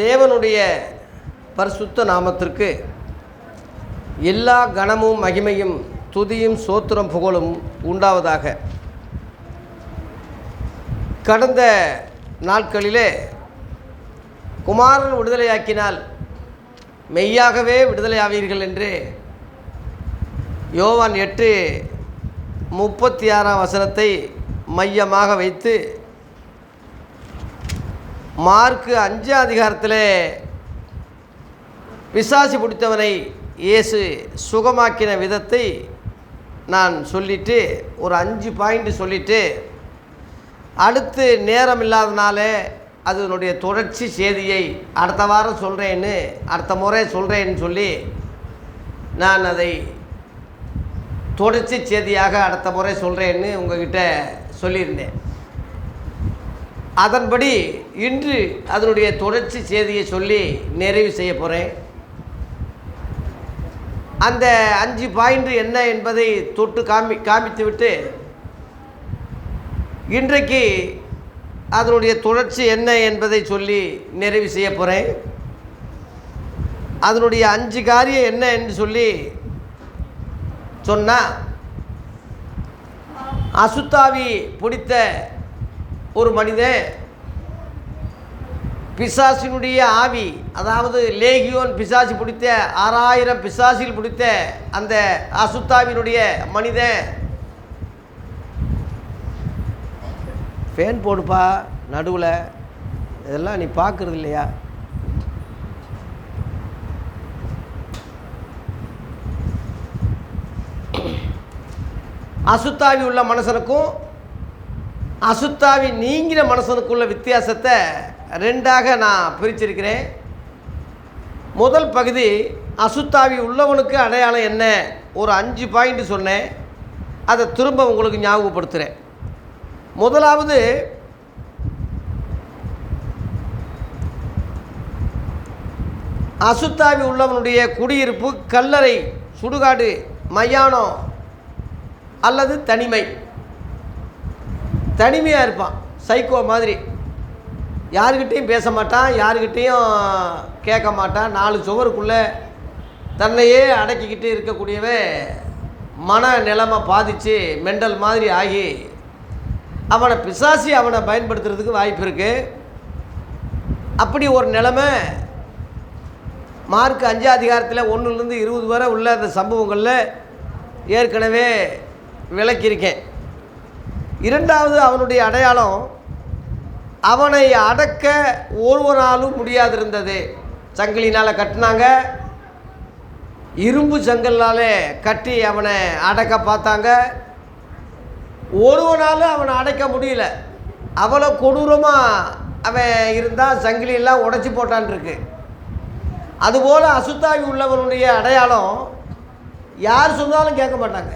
தேவனுடைய பரிசுத்த நாமத்திற்கு எல்லா கனமும் மகிமையும் துதியும் சோத்திரம் புகழும் உண்டாவதாக. கடந்த நாட்களிலே குமாரன் விடுதலையாக்கினால் மெய்யாகவே விடுதலையாவீர்கள் என்று யோவான் 8:36 மையமாக வைத்து மார்க்கு 5 பிசாசு பிடித்தவனை இயேசு சுகமாக்கின விதத்தை நான் சொல்லிவிட்டு ஒரு 5 பாயிண்ட் சொல்லிவிட்டு அடுத்து நேரம் இல்லாதனால அதனுடைய தொடர்ச்சி செய்தியை அடுத்த வாரம் சொல்கிறேன்னு அடுத்த முறை சொல்கிறேன்னு சொல்லி நான் அதை தொடர்ச்சி செய்தியாக அடுத்த முறை சொல்கிறேன்னு உங்கள்கிட்ட சொல்லியிருந்தேன். அதன்படி இன்று அதனுடைய தொடர்ச்சி செய்தியை சொல்லி நிறைவு செய்ய போகிறேன். அந்த 5 பாயிண்ட் என்ன என்பதை தொட்டு காமித்துவிட்டு இன்றைக்கு அதனுடைய தொடர்ச்சி என்ன என்பதை சொல்லி நிறைவு செய்ய போகிறேன். அதனுடைய 5 காரியம் என்ன என்று சொல்லி சொன்னால், அசுத்தாவி பிடித்த ஒரு மனிதன் பிசாசினுடைய ஆவி, அதாவது லேகியோன் பிசாசு பிடித்த 6000 பிசாசில் பிடித்த அந்த அசுத்தாவினுடைய மனிதன். ஃபேன் போடுப்பா நடுவில், இதெல்லாம் நீ பார்க்குறது இல்லையா? அசுத்தாவி உள்ள மனுஷனுக்கும் அசுத்தாவி நீங்கிற மனுஷனுக்குள்ள வித்தியாசத்தை 2ஆக நான் பிரிச்சிருக்கிறேன். முதல் பகுதி அசுத்தாவி உள்ளவனுக்கு அடையாளம் என்ன, ஒரு 5 பாயிண்ட் சொன்னேன். அதை திரும்ப உங்களுக்கு ஞாபகப்படுத்துகிறேன். முதலாவது, அசுத்தாவி உள்ளவனுடைய குடியிருப்பு கல்லறை, சுடுகாடு, மயானம் அல்லது தனிமை. தனிமையாக இருப்பான், சைக்கோ மாதிரி. யாருக்கிட்டையும் பேச மாட்டான், யாருக்கிட்டையும் கேட்க மாட்டான். 4 சுவருக்குள்ளே தன்னையே அடக்கிக்கிட்டு இருக்கக்கூடியவன் மன நிலைமை பாதித்து மெண்டல் மாதிரி ஆகி அவனை பிசாசி அவனை பயன்படுத்துறதுக்கு வாய்ப்பு இருக்குது. அப்படி ஒரு நிலைமை மார்க் 5 1 20 வரை உள்ள அந்த சம்பவங்களில் ஏற்கனவே விளக்கியிருக்கேன். 2வது அவனுடைய அடையாளம், அவனை அடக்க ஒருவராலும் முடியாதிருந்தது. சங்கிலினால் கட்டினாங்க, இரும்பு சங்கல்னாலே கட்டி அவனை அடக்க பார்த்தாங்க. ஒருவனாலும் அவனை அடைக்க முடியல. அவ்வளோ கொடூரமாக அவன் இருந்தால் சங்கிலியெல்லாம் உடைச்சி போட்டான் இருக்கு. அதுபோல் அசுத்தாவி உள்ளவனுடைய அடையாளம் யார் சொன்னாலும் கேட்க மாட்டாங்க.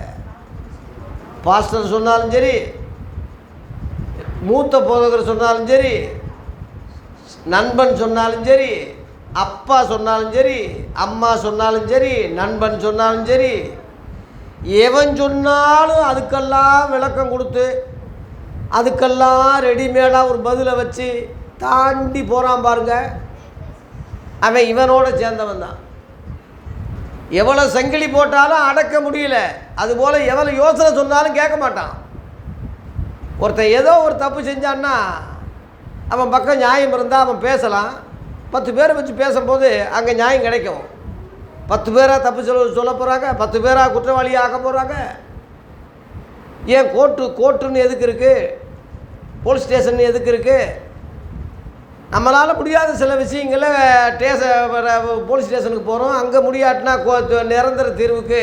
பாஸ்டர் சொன்னாலும் சரி, மூத்த போதகர் சொன்னாலும் சரி, நண்பன் சொன்னாலும் சரி, அப்பா சொன்னாலும் சரி, அம்மா சொன்னாலும் சரி, நண்பன் சொன்னாலும் சரி, எவன் சொன்னாலும் அதுக்கெல்லாம் விளக்கம் கொடுத்து அதுக்கெல்லாம் ரெடிமேடாக ஒரு பதிலை வச்சு தாண்டி போகிறான் பாருங்க. அவன் இவனோட சேர்ந்தவன் தான். எவ்வளோ சங்கிலி போட்டாலும் அடக்க முடியல. அதுபோல் எவ்வளோ யோசனை சொன்னாலும் கேட்க மாட்டான். ஒருத்தன் ஏதோ ஒரு தப்பு செஞ்சான்னா அவன் பக்கம் நியாயம் இருந்தால் அவன் பேசலாம். 10 பேரை வச்சு பேசும்போது அங்கே நியாயம் கிடைக்கும். 10 பேராக தப்பு சொல்ல போகிறாங்க, 10 பேராக குற்றவாளியாக ஆக்க போகிறாங்க. ஏன் கோர்ட்டுன்னு எதுக்கு இருக்குது, போலீஸ் ஸ்டேஷன் எதுக்கு இருக்குது? நம்மளால் முடியாத சில விஷயங்கள போலீஸ் ஸ்டேஷனுக்கு போகிறோம். அங்கே முடியாட்டினா நிரந்தர தீர்வுக்கு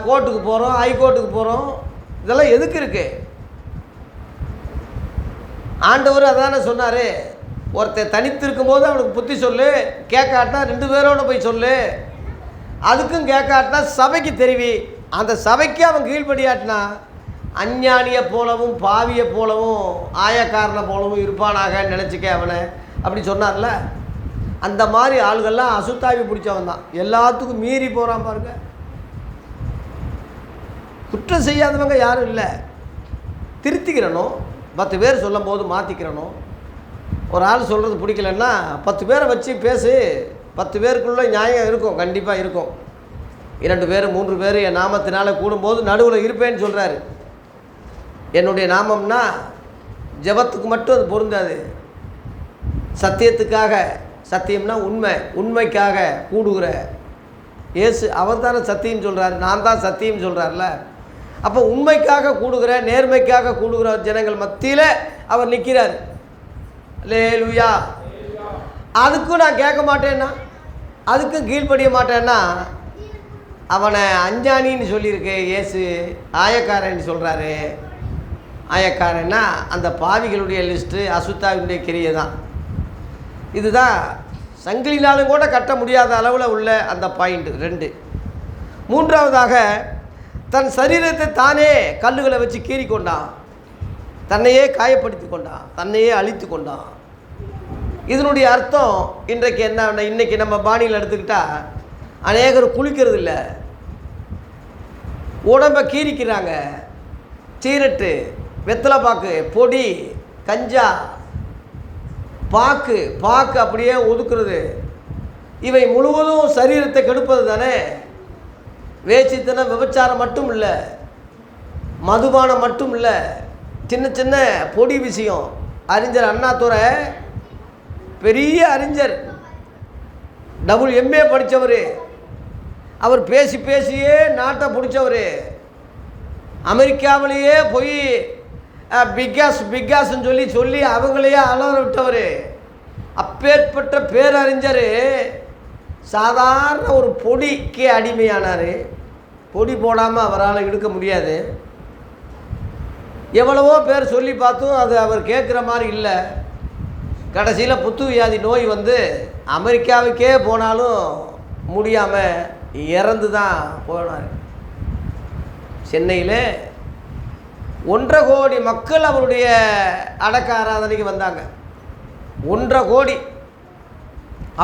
கோர்ட்டுக்கு போகிறோம், ஹைகோர்ட்டுக்கு போகிறோம். இதெல்லாம் எதுக்கு இருக்குது? ஆண்டவர் அதானே சொன்னார், ஒருத்தர் தனித்து இருக்கும்போது அவனுக்கு புத்தி சொல்லு, கேட்காட்டினா 2 பேரோட போய் சொல்லு. அதுக்கும் கேட்காட்டினா சபைக்கு தெரிவி. அந்த சபைக்கு அவன் கீழ்படியாட்டினா அஞ்ஞானியை போலவும் பாவியை போலவும் ஆயக்காரனை போலவும் இருப்பானாக நினச்சிக்க அவனை. அப்படி சொன்னார்ல, அந்த மாதிரி ஆளுகள்லாம் அசுத்தாவி பிடிச்சவன் தான். எல்லாத்துக்கும் மீறி போகிறான் பாருங்க. குற்றம் செய்யாதவங்க யாரும் இல்லை. திருத்திக்கிறணும், 10 பேர் சொல்லும் போது மாற்றிக்கிறணும். ஒரு ஆள் சொல்கிறது பிடிக்கலன்னா 10 பேரை வச்சு பேசு, 10 பேருக்குள்ளே நியாயம் இருக்கும், கண்டிப்பாக இருக்கும். 2 பேர் 3 பேர் என் நாமத்தினால கூடும்போது நடுவில் இருப்பேன்னு சொல்கிறாரு. என்னுடைய நாமம்னா ஜெபத்துக்கு மட்டும் அது பொருந்தாது, சத்தியத்துக்காக, சத்தியம்னா உண்மை, உண்மைக்காக கூடுகிற இயேசு அவர் தானே சத்தியம் சொல்கிறார், நான் தான் சத்தியம் சொல்கிறார்ல. அப்போ உண்மைக்காக கூடுகிற, நேர்மைக்காக கூடுகிற ஜனங்கள் மத்தியில் அவர் நிற்கிறார். அல்லேலூயா. அதுக்கும் நான் கேட்க மாட்டேன்னா, அதுக்கும் கீழ்ப்படிய மாட்டேன்னா, அவனை அஞ்ஞானின்னு சொல்லியிருக்கு இயேசு, ஆயக்காரன்னு சொல்கிறாரு. ஆயக்காரன்னா அந்த பாவிகளுடைய லிஸ்ட்டு, அசுத்தாவினுடைய கிரியை தான். இதுதான் சங்கிலினாலும் கூட கட்ட முடியாத அளவில் உள்ள அந்த பாயிண்ட் 2. மூன்றாவதாக, தன் சரீரத்தை தானே கல்லுகளை வச்சு கீறி கொண்டான், தன்னையே காயப்படுத்தி கொண்டான், தன்னையே அழித்து கொண்டான். இதனுடைய அர்த்தம் இன்றைக்கு என்ன, இன்றைக்கி நம்ம பாணியில் எடுத்துக்கிட்டால் அநேகர் குளிக்கிறது இல்லை, உடம்பை கீறிக்கிறாங்க. சீரட்டு, வெத்தலை பாக்கு, பொடி, கஞ்சா, பாக்கு அப்படியே ஒதுக்குறது, இவை முழுவதும் சரீரத்தை கெடுப்பது தானே. வேசித்தனம், விபச்சாரம் மட்டும் இல்லை, மதுபானம் மட்டும் இல்லை, சின்ன சின்ன பொடி விஷயம். அறிஞர் அண்ணாதுரை பெரிய அறிஞர், WMA படித்தவர், அவர் பேசி பேசியே நாட்டை பிடிச்சவர், அமெரிக்காவிலேயே போய் பிக்காஸ்ன்னு சொல்லி அவங்களையே அலற விட்டவர். அப்பேற்பட்ட பேரறிஞர் சாதாரண ஒரு பொடிக்கு அடிமையானார். பொடி போடாமல் அவரால் எடுக்க முடியாது. எவ்வளவோ பேர் சொல்லி பார்த்தும் அது அவர் கேட்குற மாதிரி இல்லை. கடைசியில் புத்து வியாதி நோய் வந்து அமெரிக்காவுக்கே போனாலும் முடியாமல் இறந்து தான் போனார். சென்னையில் 1.5 கோடி மக்கள் அவருடைய அடக்க ஆராதனைக்கு வந்தாங்க. 1.5 கோடி.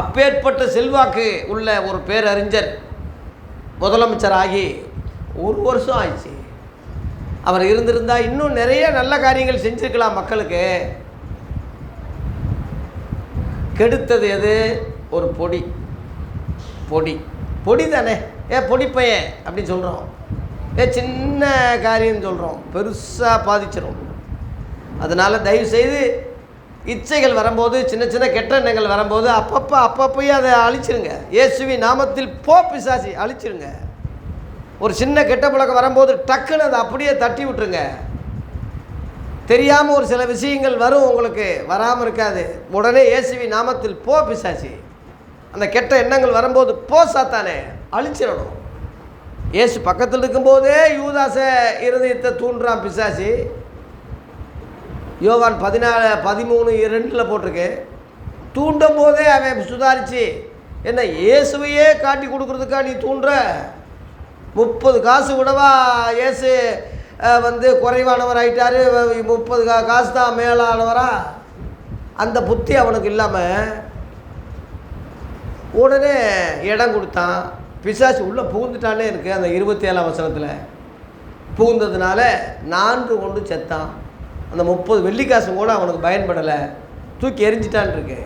அப்பேற்பட்ட செல்வாக்கு உள்ள ஒரு பேரறிஞர் முதலமைச்சர் ஆகி 1 வருஷம் ஆயிடுச்சு. அவர் இருந்திருந்தால் இன்னும் நிறைய நல்ல காரியங்கள் செஞ்சுருக்கலாம் மக்களுக்கு. கெடுத்தது எது? ஒரு பொடி தானே, பொடி பையன் அப்படின்னு சொல்கிறோம், சின்ன காரியம் சொல்கிறோம், பெருசாக பாதிச்சிடும். அதனால் தயவுசெய்து இச்சைகள் வரும்போது, சின்ன சின்ன கெட்ட எண்ணங்கள் வரும்போது அப்பப்போயே அதை அழிச்சிருங்க. இயேசுவின் நாமத்தில் போ பிசாசி, அழிச்சிருங்க. ஒரு சின்ன கெட்ட பழக்கம் வரும்போது டக்குன்னு அதை அப்படியே தட்டி விட்டுருங்க. தெரியாமல் ஒரு சில விஷயங்கள் வரும், உங்களுக்கு வராமல் இருக்காது. உடனே இயேசுவின் நாமத்தில் போ பிசாசி, அந்த கெட்ட எண்ணங்கள் வரும்போது போ சாத்தானே, அழிச்சிடணும். இயேசு பக்கத்தில் இருக்கும்போதே யூதாச இருதயத்தை தூண்டுறான் பிசாசி. யோவான் 14:13 போட்டிருக்கு. தூண்டும் போதே அவன் சுதாரிச்சு, என்ன இயேசுவையே காட்டி கொடுக்குறதுக்கா நீ தூண்டுற? 30 காசு விடவா இயேசு வந்து குறைவானவர் ஆகிட்டார், 30 காசு தான் மேலானவரா? அந்த புத்தி அவனுக்கு இல்லாமல் உடனே இடம் கொடுத்தான். பிசாசு உள்ளே புகுந்துட்டானே இருக்குது. அந்த 27ஆம் வசனத்தில் புகுந்ததுனால 4 கொண்டு செத்தான். அந்த 30 வெள்ளிக்காசும் கூட அவனுக்கு பயன்படலை, தூக்கி எரிஞ்சிட்டான் இருக்கு.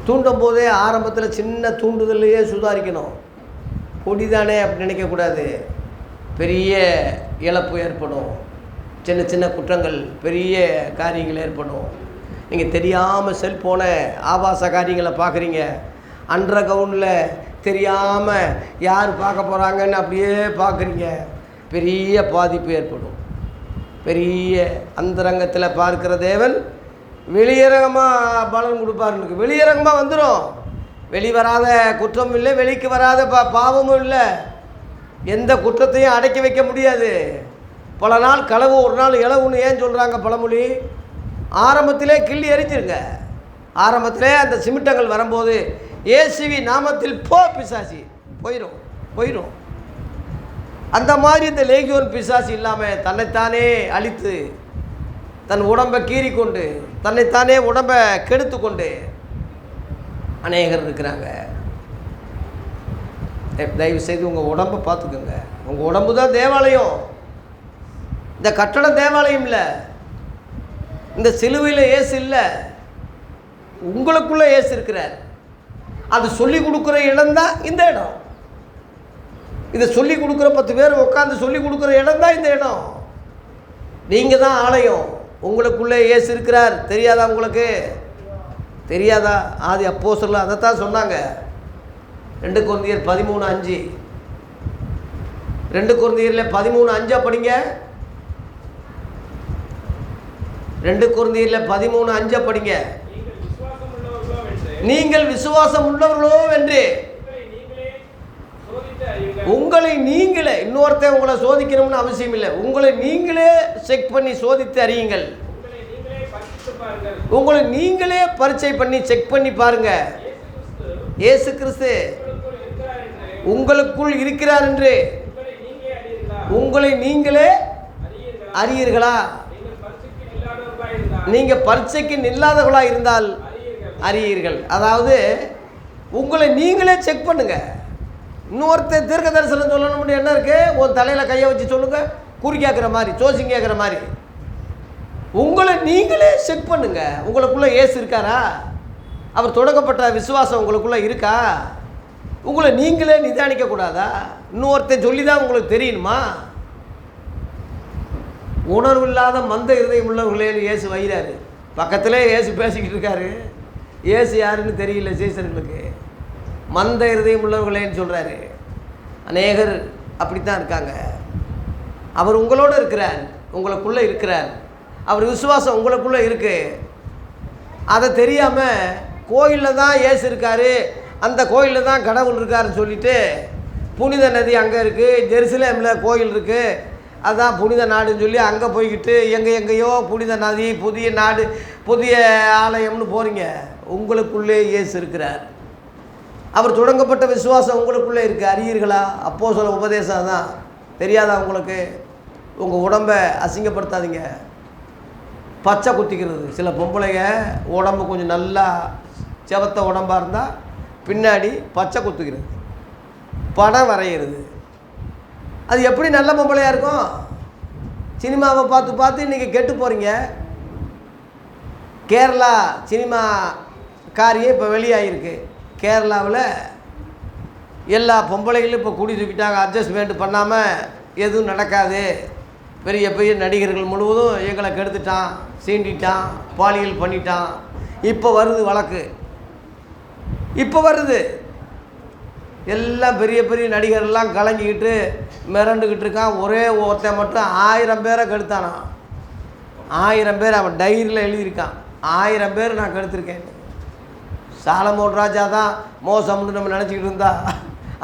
தூண்டும் போதே ஆரம்பத்தில் சின்ன தூண்டுதல்லையே சுதாரிக்கணும். பொடிதானே அப்படி நினைக்கக்கூடாது. பெரிய இழப்பு ஏற்படும், சின்ன சின்ன குற்றங்கள், பெரிய காரியங்கள் ஏற்படும். நீங்கள் தெரியாமல் செல்ஃபோனை ஆபாச காரியங்களை பார்க்குறீங்க, அண்டர் கிரவுண்டில் தெரியாமல் யார் பார்க்க போகிறாங்கன்னு அப்படியே பார்க்குறீங்க, பெரிய பாதிப்பு ஏற்படும். பெரிய அந்தரங்கத்தில் பார்க்கிற தேவன் வெளியரங்கமாக பலன் கொடுப்பாருன்னு. வெளியரங்கமாக வந்துடும். வெளிவராத குற்றம் இல்லை, வெளிக்கு வராத பாவமும் இல்லை. எந்த குற்றத்தையும் அடக்கி வைக்க முடியாது. பல நாள் களவு, ஒரு நாள் இளவுன்னு ஏன் சொல்கிறாங்க பழமொழி? ஆரம்பத்திலே கிள்ளி எரிஞ்சிருங்க. ஆரம்பத்திலே அந்த சிமிட்டங்கள் வரும்போது இயேசுவி நாமத்தில் போ பிசாசி, போயிடும். அந்த மாதிரி இந்த லேகியோன் பிசாசி இல்லாமல் தன்னைத்தானே அழித்து, தன் உடம்பை கீறி கொண்டு, தன்னைத்தானே உடம்பை கெடுத்து கொண்டு அநேகர் இருக்கிறாங்க. தயவு செய்து உங்கள் உடம்பை பார்த்துக்கோங்க. உங்கள் உடம்பு தான் தேவாலயம். இந்த கட்டடம் தேவாலயம் இல்லை. இந்த சிலுவையில் இயேசு இல்லை, உங்களுக்குள்ளே இயேசு இருக்கிறார். அது சொல்லி கொடுக்குற இடம் தான் இந்த இடம். இதை சொல்லி கொடுக்குற 10 பேர் உட்காந்து சொல்லி கொடுக்குற இடம் தான் இந்த இடம். நீங்கள் தான் ஆலயம், உங்களுக்குள்ளே இயேசு இருக்கிறார். தெரியாதா உங்களுக்கு? தெரியாதா? ஆதி அப்போஸ்தலர் அதைத்தான் சொன்னாங்க. 2 கொரிந்தியர் 13:5. 2 கொரிந்தியரில் 13:5 படிங்க. 2 கொரிந்தியரில் 13:5 படிங்க. நீங்கள் விசுவாசம் உள்ளவர்களோ என்று உங்களை நீங்களே, இன்னொருத்தன் உங்களை சோதிக்கணும்னு அவசியம் இல்லை, உங்களை நீங்களே செக் பண்ணி சோதித்து அறியுங்கள். உங்களை நீங்களே பரீட்சை பண்ணி செக் பண்ணி பாருங்க. இயேசு கிறிஸ்து உங்களுக்குள் இருக்கிறார் என்று உங்களை நீங்களே அறியீர்களா? நீங்கள் பரீட்சைக்கு நில்லாதவர்களா இருந்தால் அறியீர்கள். அதாவது உங்களை நீங்களே செக் பண்ணுங்க. இன்னொருத்தர் தீர்க்க தரிசனம் சொல்லணும்னு என்ன இருக்கு? உன் தலையில் கையை வச்சு சொல்லுங்க, குறி கேட்குற மாதிரி, ஜோசியம் கேட்குற மாதிரி. உங்களை நீங்களே செக் பண்ணுங்க. உங்களுக்குள்ளே இயேசு இருக்காரா? அவர் தொடங்கப்பட்ட விசுவாசம் உங்களுக்குள்ளே இருக்கா? உங்களை நீங்களே நிதானிக்க கூடாதா? இன்னொருத்தன் சொல்லி தான் உங்களுக்கு தெரியணுமா? உணர்வு இல்லாத மந்த இருதயம் உள்ளவர்களே இயேசு வைகிறாரு. பக்கத்திலே இயேசு பேசிக்கிட்டு இருக்காரு. இயேசு யாருன்னு தெரியல சீசர்களுக்கு. மந்த இருதயம் உள்ளவர்களேன்னு சொல்கிறாரு. அநேகர் அப்படித்தான் இருக்காங்க. அவர் உங்களோடு இருக்கிறார், உங்களுக்குள்ளே இருக்கிறார். அவர் விசுவாசம் உங்களுக்குள்ளே இருக்குது. அதை தெரியாமல் கோயிலில் தான் இயேசு இருக்கார், அந்த கோயிலில் தான் கடவுள் இருக்காருன்னு சொல்லிவிட்டு, புனித நதி அங்கே இருக்குது, ஜெருசலேமில் கோயில் இருக்குது, அதுதான் புனித நாடுன்னு சொல்லி அங்கே போய்கிட்டு எங்கேயோ புனித நதி, புதிய நாடு, புதிய ஆலயம்னு போகிறீங்க. உங்களுக்குள்ளே இயேசு இருக்கிறார். அவர் தொடங்கப்பட்ட விசுவாசம் உங்களுக்குள்ளே இருக்குது. அறியீர்களா? அப்போஸ்தலர் உபதேசம் தான். தெரியாதா உங்களுக்கு? உங்கள் உடம்பை அசிங்கப்படுத்தாதீங்க. பச்சை குத்திக்கிறது. சில பொம்பளைங்க உடம்பு கொஞ்சம் நல்லா செவத்த உடம்பாக இருந்தால் பின்னாடி பச்சை குத்துக்கிறது, படம் வரைகிறது. அது எப்படி நல்ல பொம்பளையாக இருக்கும்? சினிமாவை பார்த்து பார்த்து இன்றைக்கி கெட்டு போகிறீங்க. கேரளா சினிமா காரியம் இப்போ வெளியாகிருக்கு. கேரளாவில் எல்லா பொம்பளைகளும் இப்போ குடி தூக்கிட்டாங்க. அட்ஜஸ்ட்மெண்ட் பண்ணாமல் எதுவும் நடக்காது. பெரிய பெரிய நடிகர்கள் முழுவதும் எங்களை கெடுத்துட்டான், சீண்டிட்டான், பாலியல் பண்ணிட்டான். இப்போ வருது வழக்கு, இப்போ வருது. எல்லாம் பெரிய பெரிய நடிகர்லாம் கலங்கிக்கிட்டு மிரண்டுக்கிட்டு இருக்கான். ஒரே ஒருத்தன் மட்டும் 1000 பேரை கெடுத்தானா. 1000 பேர் அவன் டைரியில் எழுதியிருக்கான். 1000 பேர் நான் கெடுத்திருக்கேன். சாலமோன் ராஜா தான் மோசம்னு நம்ம நினச்சிக்கிட்டு இருந்தா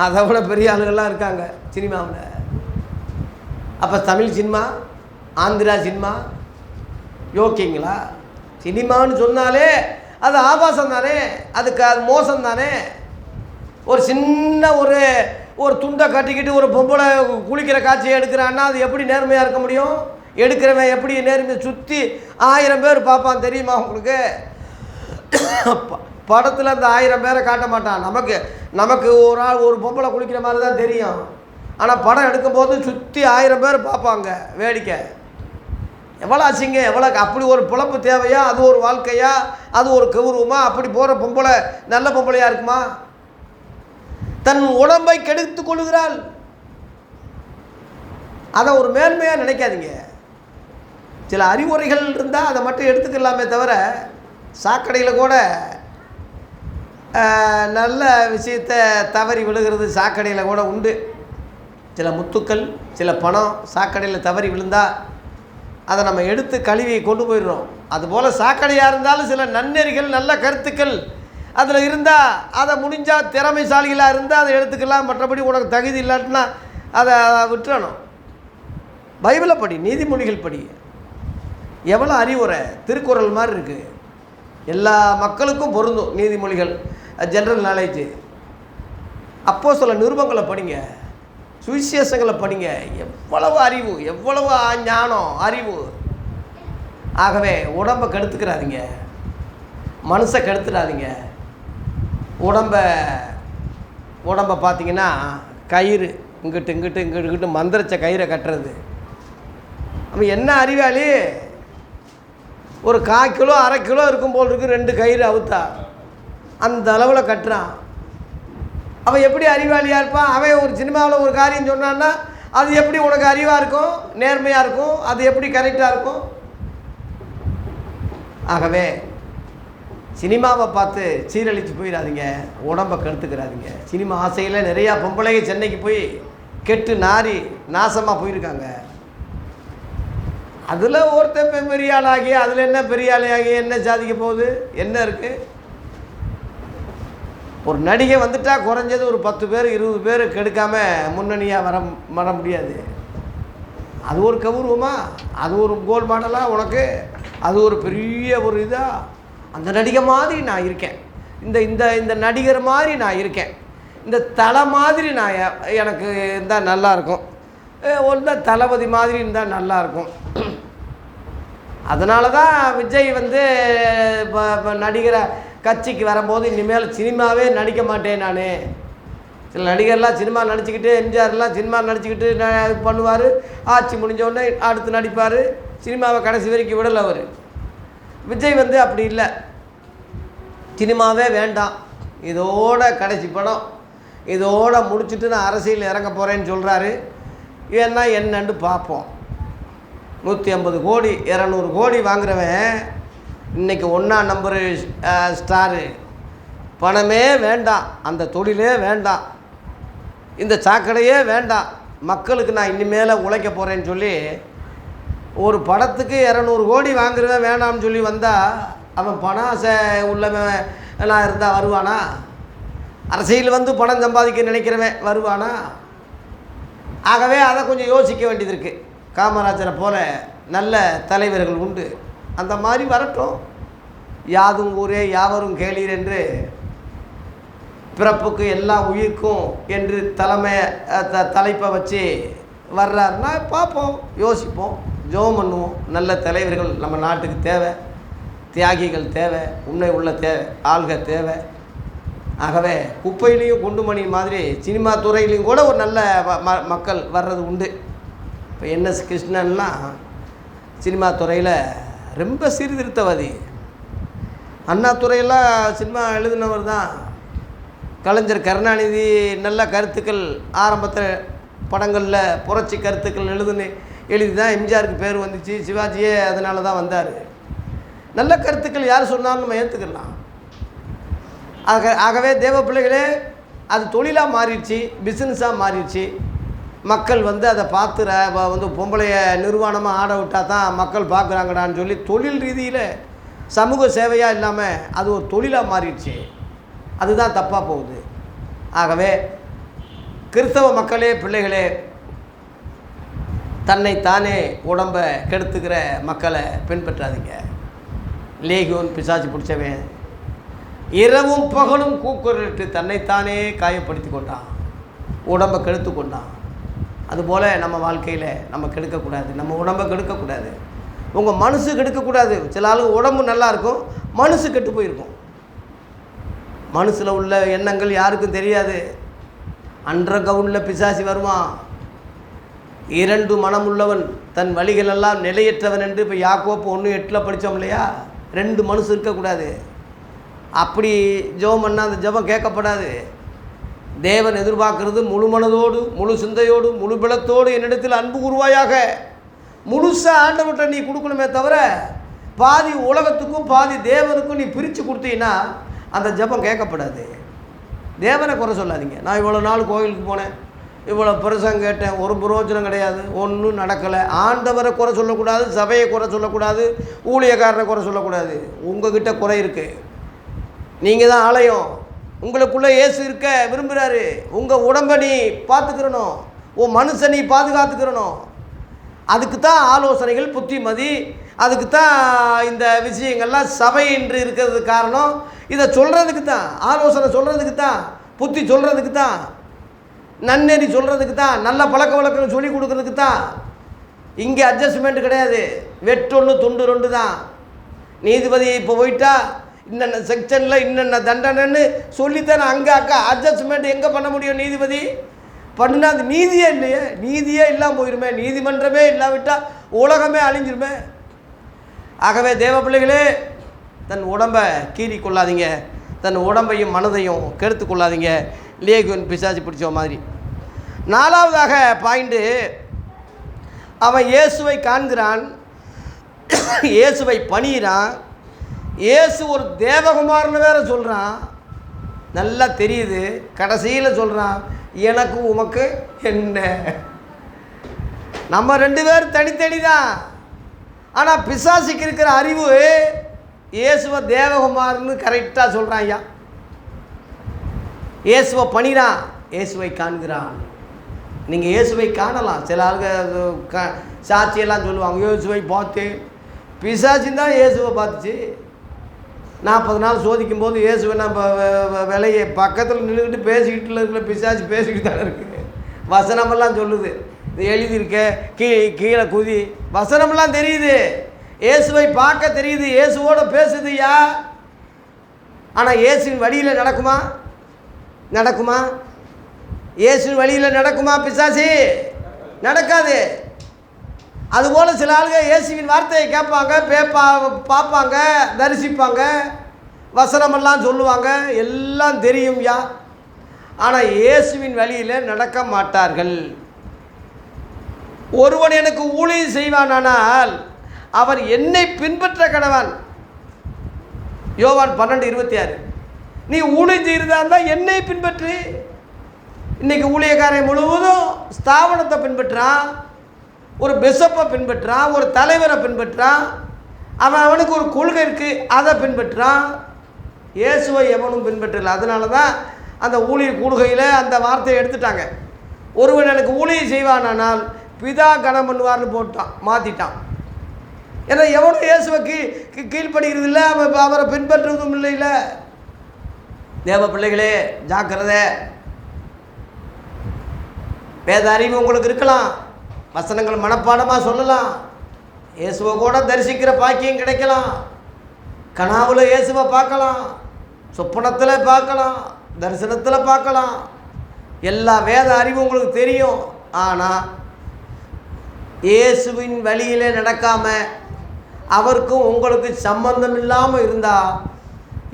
அதை விட பெரிய ஆளுகள்லாம் இருக்காங்க சினிமாவில். அப்போ தமிழ் சினிமா, ஆந்திரா சினிமா யோக்கியங்களா? சினிமான்னு சொன்னாலே அது ஆபாசம் தானே, அதுக்கு அது மோசம் தானே. ஒரு சின்ன ஒரு துண்டை கட்டிக்கிட்டு ஒரு பொம்பளை குளிக்கிற காட்சியை எடுக்கிறான்னா அது எப்படி நேர்மையாக இருக்க முடியும்? எடுக்கிறவன் எப்படி நேர்மையை சுற்றி 1000 பேர் பார்ப்பான் தெரியுமா உங்களுக்கு? படத்தில் அந்த 1000 பேரை காட்ட மாட்டான். நமக்கு ஒரு ஆள் ஒரு பொம்பளை குளிக்கிற மாதிரி தான் தெரியும். ஆனால் படம் எடுக்கும்போது சுற்றி 1000 பேர் பார்ப்பாங்க வேடிக்கை. எவ்வளோ அசிங்க, எவ்வளோ அப்படி ஒரு பிழப்பு தேவையா? அது ஒரு வாழ்க்கையா? அது ஒரு கௌரவமா? அப்படி போகிற பொம்பளை நல்ல பொம்பளையாக இருக்குமா? தன் உடம்பை கெடுத்து கொள்கிறாள். அதை ஒரு மேன்மையாக நினைக்காதீங்க. சில அறிவுரைகள் இருந்தால் அதை மட்டும் எடுத்துக்கலாமே தவிர, சாக்கடையில் கூட நல்ல விஷயத்தை தவறி விழுகிறது சாக்கடையில் கூட உண்டு. சில முத்துக்கள், சில பணம் சாக்கடையில் தவறி விழுந்தால் அதை நம்ம எடுத்து கழுவி கொண்டு போயிடுறோம். அதுபோல் சாக்கடையாக இருந்தாலும் சில நன்னெறிகள், நல்ல கருத்துக்கள் அதில் இருந்தால் அதை முடிஞ்சால் திறமைசாலிகளாக இருந்தால் அதை எடுத்துக்கலாம். மற்றபடி உனக்கு தகுதி இல்லாட்டினா அதை விட்டுறணும். பைபிளை படி, நீதிமொழிகள் படி. எவ்வளோ அறிவுரை, திருக்குறள் மாதிரி இருக்குது. எல்லா மக்களுக்கும் பொருந்தும் நீதிமொழிகள், ஜென்ரல் நாலேஜு. அப்போஸ்தலர் நிருபங்களை படிங்க, சுவிசேஷங்களை படிங்க. எவ்வளவு அறிவு, எவ்வளவு ஞானம், அறிவு. ஆகவே உடம்பை கெடுத்துக்கிறாதீங்க, மனசை கெடுத்துடாதீங்க. உடம்பை பார்த்தீங்கன்னா கயிறு இங்கிட்டு மந்திரிச்ச கயிறை கட்டுறது. அவன் என்ன அறிவாளி? ஒரு 1/4 கிலோ 1/2 கிலோ இருக்கும் போல் இருக்குது 2 கயிறு அவுத்தா, அந்த அளவில் கட்டுறான். அவன் எப்படி அறிவாளியாக இருப்பான்? அவன் ஒரு சினிமாவில் ஒரு காரியம் சொன்னான்னா அது எப்படி உனக்கு அறிவாக இருக்கும், நேர்மையாக இருக்கும், அது எப்படி கரெக்டாக இருக்கும்? ஆகவே சினிமாவை பார்த்து சீரழித்து போயிடாதீங்க, உடம்பை கெடுத்துக்கிறாதீங்க. சினிமா ஆசையில் நிறையா பொம்பளைங்க சென்னைக்கு போய் கெட்டு நாரி நாசமாக போயிருக்காங்க. அதில் ஒருத்தன் பெரிய ஆளாகி அதில் என்ன பெரிய ஆளாகி என்ன சாதிக்க போகுது? என்ன இருக்குது? ஒரு நடிகை வந்துட்டால் குறைஞ்சது ஒரு 10 பேர் 20 பேர் கெடுக்காமல் முன்னணியாக வர முடியாது. அது ஒரு கௌரவமா? அது ஒரு கோல் மாடலாக உனக்கு? அது ஒரு பெரிய ஒரு இதாக? அந்த நடிகை மாதிரி நான் இருக்கேன், இந்த இந்த இந்த நடிகர் மாதிரி நான் இருக்கேன், இந்த தலை மாதிரி நான் எனக்கு இருந்தால் நல்லாயிருக்கும், ஒன்று தளபதி மாதிரி இருந்தால் நல்லாயிருக்கும். அதனால தான் விஜய் வந்து இப்போ நடிகரை கட்சிக்கு வரும்போது இனிமேல் சினிமாவே நடிக்க மாட்டேன் நான். சில நடிகர்லாம் சினிமா நடிச்சுக்கிட்டு, எம்ஜிஆர்லாம் சினிமா நடிச்சுக்கிட்டு பண்ணுவார், ஆட்சி முடிஞ்சோடனே அடுத்து நடிப்பார், சினிமாவை கடைசி வரைக்கும் விடலை அவர். விஜய் வந்து அப்படி இல்லை, சினிமாவே வேண்டாம், இதோட கடைசி படம், இதோட முடிச்சுட்டு நான் அரசியல் இறங்க போகிறேன்னு சொல்கிறாரு. ஏன்னா என்னன்னு பார்ப்போம். 150 கோடி 200 கோடி வாங்குறவன் இன்றைக்கி 1ஆம் நம்பரு ஸ்டாரு. பணமே வேண்டாம், அந்த தொழிலே வேண்டாம், இந்த சாக்கடையே வேண்டாம், மக்களுக்கு நான் இனிமேல் உழைக்க போகிறேன்னு சொல்லி ஒரு படத்துக்கு 200 கோடி வாங்குறவன் வேணாம்னு சொல்லி வந்தால் அவன் பணம் ஆசை உள்ளவன் நான் இருந்தால் வருவானா? அரசியல் வந்து பணம் சம்பாதிக்க நினைக்கிறவன் வருவானா? ஆகவே அதை கொஞ்சம் யோசிக்க வேண்டியது இருக்குது. காமராஜரை போல நல்ல தலைவர்கள் உண்டு, அந்த மாதிரி வரட்டும். யாதும் ஊரே யாவரும் கேளீர் என்று பிறப்புக்கு எல்லா உயிர்க்கும் என்று தலைப்பை வச்சு வர்றாருன்னா பார்ப்போம், யோசிப்போம், ஜெபம் பண்ணுவோம். நல்ல தலைவர்கள் நம்ம நாட்டுக்கு தேவை, தியாகிகள் தேவை, உண்மை உள்ள தேவை, ஆள்க தேவை. ஆகவே குப்பையிலையும் குண்டுமணி மாதிரி சினிமா துறையிலையும் கூட ஒரு நல்ல மக்கள் வர்றது உண்டு. இப்போ என்எஸ் கிருஷ்ணன்லாம் சினிமா துறையில் ரொம்ப சீர்திருத்தவாதி. அண்ணா துறையெல்லாம் சினிமா எழுதினவர் தான். கலைஞர் கருணாநிதி நல்ல கருத்துக்கள் ஆரம்பத்தில் படங்களில் புரட்சி கருத்துக்கள் எழுதி தான் எம்ஜிஆருக்கு பேர் வந்துச்சு. சிவாஜியே அதனால தான் வந்தார். நல்ல கருத்துக்கள் யார் சொன்னாலும் நம்ம ஏற்றுக்கலாம். ஆகவே தேவ பிள்ளைகளே, அது தொழிலாக மாறிடுச்சு, பிஸ்னஸாக மாறிடுச்சு. மக்கள் வந்து அதை பார்த்து வந்து பொம்பளைய நிர்வாணமாக ஆட விட்டால் தான் மக்கள் பார்க்குறாங்கடான்னு சொல்லி தொழில் ரீதியில் சமூக சேவையாக இல்லாமல் அது ஒரு தொழிலாக மாறிடுச்சு. அதுதான் தப்பாக போகுது. ஆகவே கிறிஸ்தவ மக்களே, பிள்ளைகளே, தன்னைத்தானே உடம்பை கெடுத்துக்கிற மக்களை பின்பற்றாதீங்க. லேகியோன் பிசாசு பிடிச்சவன் இரவும் பகலும் கூக்குரலிட்டு தன்னைத்தானே காயப்படுத்தி கொண்டான், உடம்பை கெடுத்து கொண்டான். அதுபோல் நம்ம வாழ்க்கையில் நம்ம கெடுக்கக்கூடாது, நம்ம உடம்பை கெடுக்கக்கூடாது, உங்கள் மனசு கெடுக்கக்கூடாது. சில ஆளுங்க உடம்பு நல்லாயிருக்கும், மனசு கெட்டு போயிருக்கும். மனசில் உள்ள எண்ணங்கள் யாருக்கும் தெரியாது. அன்ற கவுனில் பிசாசி வருவான். 2 மனம் உள்ளவன் தன் வழிகளெல்லாம் நிலையற்றவன் என்று இப்போ யாக்கோப்பு 1:8 படித்தோம் இல்லையா? 2 மனசு இருக்கக்கூடாது. அப்படி ஜெபம் பண்ணால் அந்த ஜெபம் கேட்கப்படாது. தேவன் எதிர்பார்க்கறது முழு மனதோடு, முழு சிந்தையோடு, முழு பலத்தோடு என்னிடத்தில் அன்பு கூறுவாயாக. முழுசாக ஆண்டவர்கிட்ட நீ கொடுக்கணுமே தவிர பாதி உலகத்துக்கும் பாதி தேவனுக்கும் நீ பிரித்து கொடுத்தீங்கன்னா அந்த ஜெபம் கேட்கப்படாது. தேவனை குறை சொல்லாதீங்க. நான் இவ்வளோ நாள் கோயிலுக்கு போனேன், இவ்வளோ பிரசங்கம் கேட்டேன், ஒரு பிரயோஜனம் கிடையாது, ஒன்றும் நடக்கலை. ஆண்டவரை குறை சொல்லக்கூடாது, சபையை குறை சொல்லக்கூடாது, ஊழியக்காரரை குறை சொல்லக்கூடாது. உங்ககிட்ட குறை இருக்குது, நீங்கள் தான் ஆலயம், உங்களுக்குள்ளே இயேசு இருக்க விரும்புகிறாரு. உங்கள் உடம்பை நீ பார்த்துக்கிறணும், உன் மனுஷனை நீ பாதுகாத்துக்கிறணும். அதுக்கு தான் ஆலோசனைகள், புத்திமதி, அதுக்கு தான் இந்த விஷயங்கள்லாம் சபை என்று இருக்கிறது காரணம். இதை சொல்கிறதுக்கு தான், ஆலோசனை சொல்கிறதுக்கு தான், புத்தி சொல்கிறதுக்கு தான், நன்னெறி சொல்கிறதுக்கு தான், நல்ல பழக்க வழக்கம் சொல்லி கொடுக்கறதுக்கு தான். இங்கே அட்ஜஸ்ட்மெண்ட் கிடையாது, வெட்டொன்று துண்டு 2 தான். நீதிபதி இப்போ போயிட்டா இன்னென்ன செக்ஷனில் இன்னென்ன தண்டனைன்னு சொல்லித்தானே அங்கே அட்ஜஸ்ட்மெண்ட் எங்கே பண்ண முடியும்? நீதிபதி பண்ணுனா அது நீதியே இல்லையே, நீதியே இல்லாமல் போயிருமே, நீதிமன்றமே இல்லாவிட்டால் உலகமே அழிஞ்சிருமே. ஆகவே தேவ பிள்ளைகளே, தன் உடம்பை கீறி கொள்ளாதீங்க, தன் உடம்பையும் மனதையும் கெடுத்து கொள்ளாதீங்க, லேகியோன் பிசாசு பிடிச்ச மாதிரி. 4வதாக பாயிண்ட்டு, அவன் இயேசுவை காண்கிறான், இயேசுவை பணிகிறான், இயேசு ஒரு தேவகுமாரன்னு வேற சொல்கிறான், நல்லா தெரியுது. கடைசியில் சொல்கிறான், எனக்கு உமக்கு என்ன. நம்ம 2 பேரும் தனித்தனி தான். ஆனால் பிசாசுக்கு இருக்கிற அறிவு இயேசுவை தேவகுமார்னு கரெக்டாக சொல்கிறான். ஐயா, இயேசுவை பணிகிறான், இயேசுவை காண்கிறான். நீங்கள் இயேசுவை காணலாம். சில ஆளுங்க சாட்சியெல்லாம் சொல்லுவாங்க, இயேசுவை பார்த்து. பிசாசின் தான் இயேசுவை பார்த்துச்சு. 40 நாள் சோதிக்கும் போது இயேசுவை நம்ம விலையை பக்கத்தில் நின்றுக்கிட்டு பேசிக்கிட்டு இருக்கிற பிசாசு பேசிக்கிட்டு தானே இருக்குது. வசனமெல்லாம் சொல்லுது, இது எழுதியிருக்க, கீழே குதி, வசனமெல்லாம் தெரியுது. இயேசுவை பார்க்க தெரியுது, இயேசுவோட பேசுதுயா. ஆனால் இயேசுவின் வழியில் நடக்குமா? நடக்குமா? இயேசுவின் வழியில் நடக்குமா பிசாசு? நடக்காது. அதுபோல் சில ஆளுங்க இயேசுவின் வார்த்தையை கேட்பாங்க, பார்ப்பாங்க, தரிசிப்பாங்க, வசனமெல்லாம் சொல்லுவாங்க, எல்லாம் தெரியும்யா. ஆனால் இயேசுவின் வழியில் நடக்க மாட்டார்கள். ஒருவன் எனக்கு ஊழியம் செய்வானால் அவர் என்னை பின்பற்ற கடவன். யோவான் 12:26. நீ ஊழியம் செய்கிறதா இருந்தால் என்னை பின்பற்று. இன்றைக்கி ஊழியக்காரன் முழுவதும் ஸ்தாபனத்தை பின்பற்றான், ஒரு பிஷப்பை பின்பற்றான், ஒரு தலைவரை பின்பற்றான், அவனுக்கு ஒரு கொள்கை இருக்குது, அதை பின்பற்றான். இயேசுவை எவனும் பின்பற்றல. அதனால தான் அந்த ஊழிய கூடுகையில் அந்த வார்த்தையை எடுத்துட்டாங்க. ஒருவன் எனக்கு ஊழியம் செய்வானால் பிதா கனம் பண்ணுவார்னு போட்டான், மாற்றிட்டான். ஏன்னா எவனும் இயேசுவை கீழ்ப்படுகிறது இல்லை, அவரை பின்பற்றுவதும் இல்லை. இல்லை தேவ பிள்ளைகளே, ஜாக்கிரதை. வேத அறிவு உங்களுக்கு இருக்கலாம், வசனங்கள் மனப்பாடமாக சொல்லலாம், இயேசுவை கூட தரிசிக்கிற பாக்கியம் கிடைக்கலாம், கனாவில் இயேசுவை பார்க்கலாம், சொப்பனத்தில் பார்க்கலாம், தரிசனத்தில் பார்க்கலாம், எல்லா வேத அறிவும் உங்களுக்கு தெரியும். ஆனால் இயேசுவின் வழியிலே நடக்காமல் அவருக்கும் உங்களுக்கு சம்பந்தம் இல்லாமல் இருந்தால்